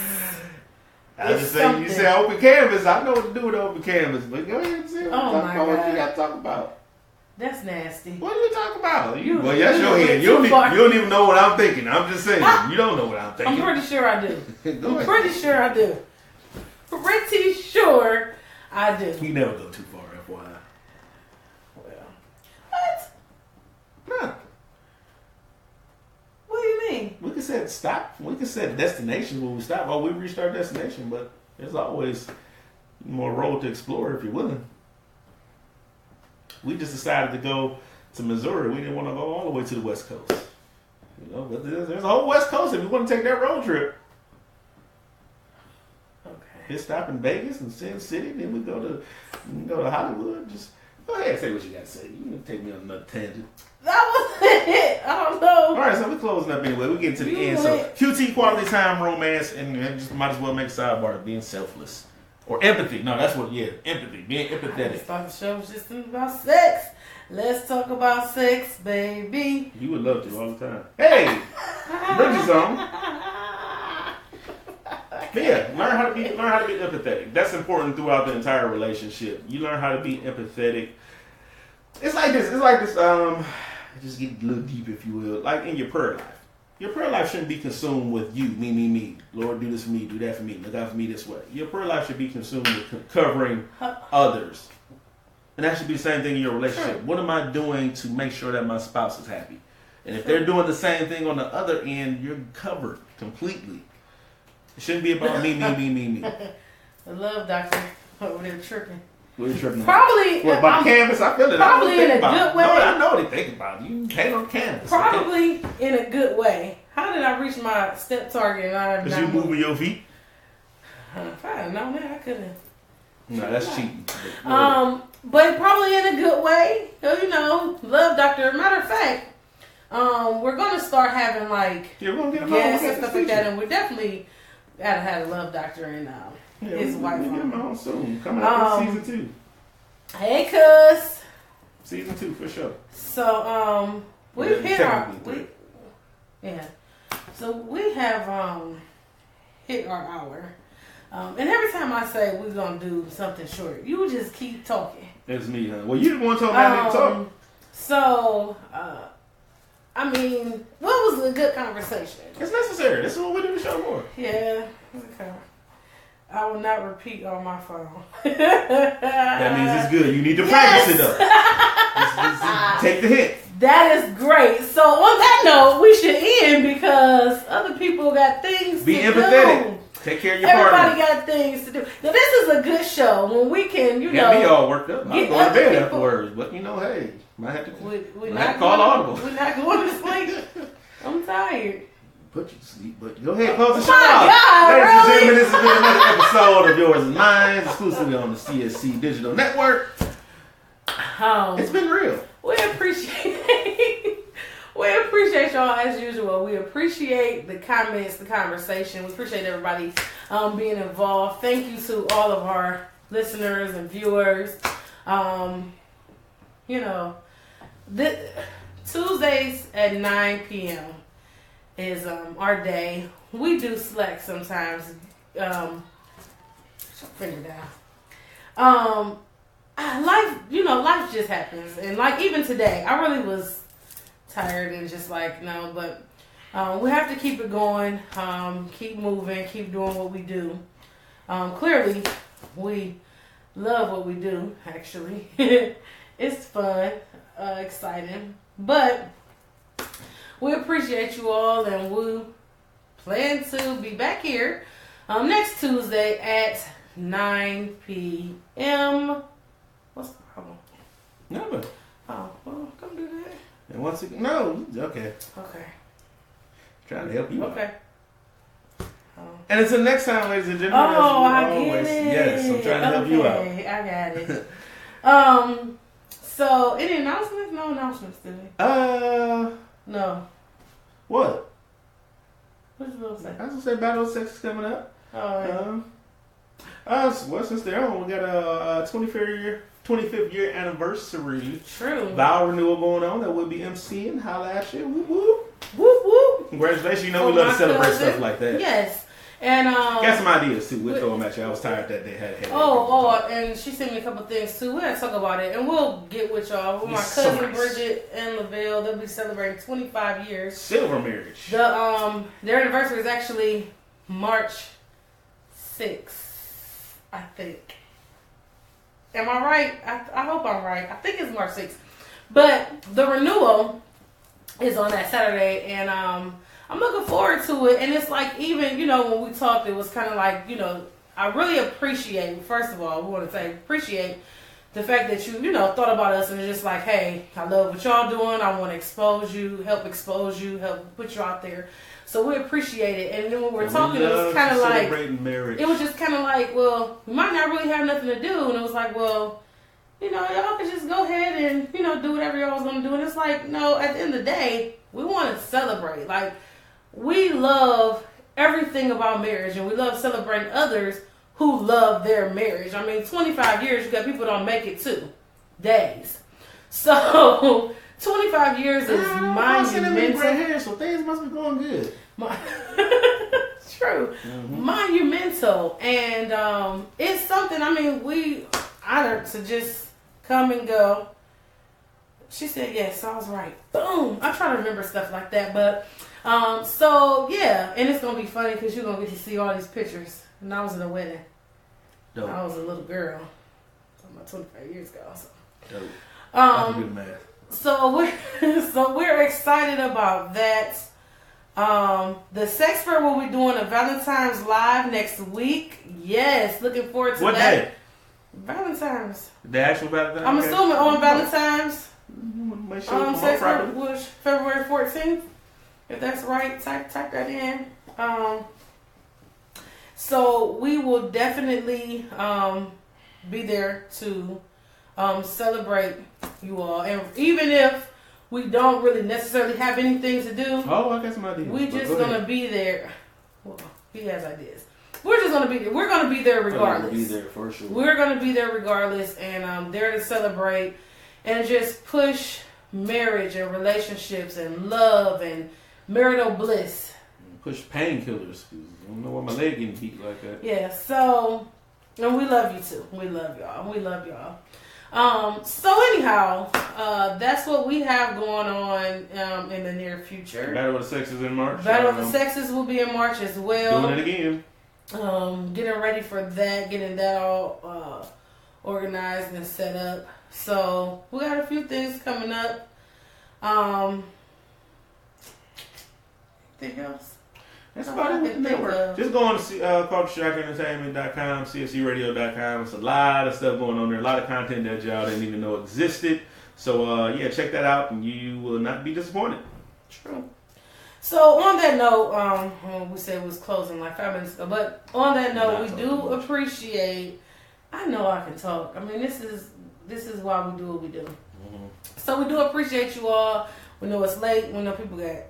I just say, you say open canvas. I know what to do with open canvas, but go ahead and say what you got to talk about. That's nasty. What are you talking about? Well, that's your head. You don't even know what I'm thinking. I'm just saying. You don't know what I'm thinking. I'm pretty sure I do. Pretty sure I do. Pretty sure I do. You never go too far, FYI. Well, what? Nah. What do you mean? We can set stop. We can set destination when we stop. Oh, we reached our destination, but there's always more road to explore if you're willing. We just decided to go to Missouri. We didn't want to go all the way to the West Coast. But there's a whole West Coast if you want to take that road trip. Hit stop in Vegas and Sin City, then we go to Hollywood. Just go ahead and say what you got to say. You can take me on another tangent. That was it. I don't know. All right, so we're closing up anyway. We're getting to the end. So QT, quality time, romance, and just might as well make a sidebar of being selfless. Or empathy. No, that's what, empathy. Being empathetic. I thought the show was just about sex. Let's talk about sex, baby. You would love to all the time. Hey! Bring you some. Yeah, learn how to be empathetic. That's important throughout the entire relationship. You learn how to be empathetic. It's like this. Just get a little deep, if you will. Like in your prayer life. Your prayer life shouldn't be consumed with you, me. Lord, do this for me, do that for me, look out for me this way. Your prayer life should be consumed with covering others. And that should be the same thing in your relationship. What am I doing to make sure that my spouse is happy? And if they're doing the same thing on the other end, you're covered completely. It shouldn't be about me. The love doctor over there tripping. What are you tripping probably about? What, about canvas? I feel it. Probably in a good way. No, I know what they think about. You paint on canvas. Probably in a good way. How did I reach my step target? Because you moving your feet? If I had known that, I could have. No, that's cheating. But probably in a good way. Love doctor. Matter of fact, we're gonna start having like guests and stuff like that, and we're definitely gotta have a love doctor and his wife. We'll get him on soon. Coming up in season 2. Hey, cuz. Season 2 for sure. So we've hit our So we have hit our hour. And every time I say we're gonna do something short, you just keep talking. It's me, huh? Well, you the one told me I need to talk. So I mean, what was a good conversation? It's necessary. This is what we do to show more. Yeah. Okay. I will not repeat on my phone. That means it's good. You need to practice it though. Take the hint. That is great. So on that note, we should end because other people got things to do. Be empathetic. Take care of your partner. Everybody got things to do. Now this is a good show when we can, Get me all worked up. I'm going to bed afterwards. But hey, might have to, call audible. We're not going to sleep. I'm tired. Put you to sleep, but go ahead, close the show out. Ladies and gentlemen, this has been another episode of Yours and Mine, exclusively on the CSC Digital Network. It's been real. We appreciate y'all as usual. We appreciate the comments, the conversation. We appreciate everybody being involved. Thank you to all of our listeners and viewers. Tuesdays at 9 p.m. is our day. We do Slack sometimes. Finger down. Life just happens, and like even today, I really was tired and just like no, but we have to keep it going, keep moving, keep doing what we do. Clearly, we love what we do. Actually, it's fun, exciting, but we appreciate you all, and we plan to be back here next Tuesday at 9 p.m. What's the problem? No. Oh, well, come do that. And once again, no. Okay. Trying to help you out. Okay. And until next time, ladies and gentlemen. I get it. Yes, I'm trying to help you out. I got it. So, any announcements? No announcements today. No. What? What you going to say? I was going to say Battle of Sex is coming up. Oh, yeah. Since they're on, we got a 25th year anniversary. True. Vow renewal going on that we'll be emceeing. Holla at you. Whoop, whoop. Whoop, whoop. Congratulations. You know we love to celebrate stuff like that. Yes. And got some ideas too. We'll throw them at you. I was tired that they had. And she sent me a couple things too. We're gonna talk about it, and we'll get with y'all. With my cousin Bridget and Lavelle, they'll be celebrating 25 years. Silver marriage. Their anniversary is actually March 6th, I think. Am I right? I hope I'm right. I think it's March 6th. But the renewal is on that Saturday, and I'm looking forward to it. And it's like, even, when we talked, it was kind of like, I really appreciate, first of all, we want to say appreciate the fact that you, thought about us and it's just like, hey, I love what y'all doing. I want to help expose you, help put you out there. So we appreciate it. And then when we're talking, it was kind of like, marriage. It was just kind of like, well, we might not really have nothing to do. And it was like, well, y'all could just go ahead and, do whatever y'all was going to do. And it's like, no, at the end of the day, we want to celebrate. Like, we love everything about marriage, and we love celebrating others who love their marriage. I mean, 25 years, you got people don't make it 2 days. So, 25 years is monumental. Hair, so things must be going good. True. Mm-hmm. Monumental. And it's something, we honored to just come and go. She said yes, so I was right. Boom. I try to remember stuff like that, but so yeah, and it's gonna be funny because you're gonna get to see all these pictures. And I was in a wedding. Dope. I was a little girl. About 25 years ago. So. Dope. I can do the math. So we're excited about that. The Sexpert will be doing a Valentine's Live next week. Yes, looking forward to what that. What day? Valentine's. The actual Valentine's. I'm assuming on Valentine's. Sexpert was February 14th. If that's right, type that in. So we will definitely be there to celebrate you all, and even if we don't really necessarily have anything to do, I got some ideas. We just gonna be there. Well, He has ideas. We're just gonna be there. We're gonna be there regardless. Be there for sure. We're gonna be there regardless, and there to celebrate and just push marriage and relationships and love and marital bliss. Push painkillers. I don't know why my leg getting beat like that. Yeah. So, and we love you too. We love y'all. We love y'all. So anyhow, that's what we have going on in the near future. Battle of the Sexes in March. Battle of the Sexes will be in March as well. Doing it again. Getting ready for that, getting that all organized and set up. So we got a few things coming up. Anything else? That's about it with the network. Just go on to cultureshock.entertainment.com, cscradio.com. It's a lot of stuff going on there. A lot of content that y'all didn't even know existed. So, yeah, check that out and you will not be disappointed. True. So, on that note, we said we was closing like 5 minutes ago, but on that note, we do appreciate, I know I can talk. I mean, this is why we do what we do. Mm-hmm. So, we do appreciate you all. We know it's late. We know people got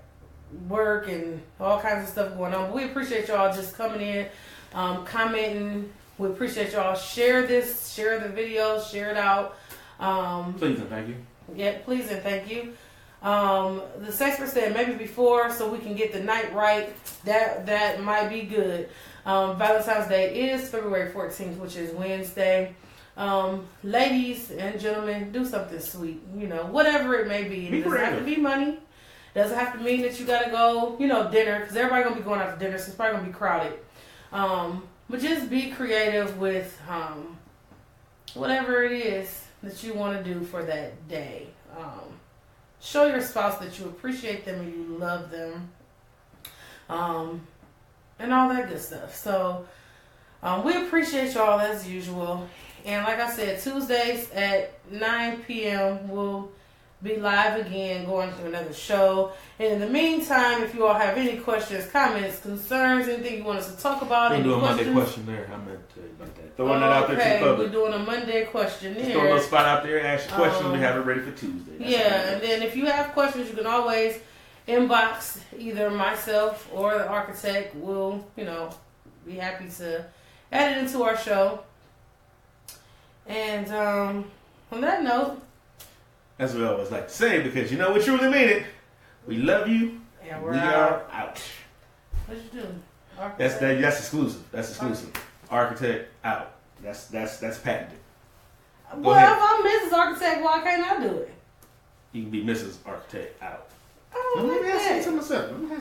work and all kinds of stuff going on, but we appreciate y'all just coming in, commenting. We appreciate y'all. Share this, share the video, share it out. Please and thank you. Yeah, please and thank you. The Sexpert said maybe before, so we can get the night right. That might be good. Valentine's Day is February 14th, which is Wednesday. Ladies and gentlemen, do something sweet. You know, whatever it may be. It doesn't have to be money. Doesn't have to mean that you gotta go, dinner, because everybody gonna be going out to dinner, so it's probably gonna be crowded. But just be creative with whatever it is that you want to do for that day. Show your spouse that you appreciate them and you love them, and all that good stuff. So we appreciate y'all as usual. And like I said, Tuesdays at 9 p.m. we'll be live again, going to another show. And in the meantime, if you all have any questions, comments, concerns, anything you want us to talk about, we're doing a Monday questionnaire. I meant to tell you about that. Throwing that out there to the public. We're doing a Monday questionnaire. Just throw a little spot out there, ask your questions, we have it ready for Tuesday. That's and then if you have questions, you can always inbox either myself or the architect. We'll, be happy to add it into our show. And on that note, as we always like to say, because we truly mean it. We love you. And we are out. What you do? That's exclusive. That's exclusive. Architect out. That's patented. Well, if I'm Mrs. Architect, why can't I do it? You can be Mrs. Architect out. Let me have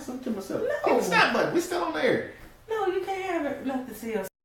something to myself. No. Hit the stop button. We still on the air. No, you can't have it. Nothing to see us.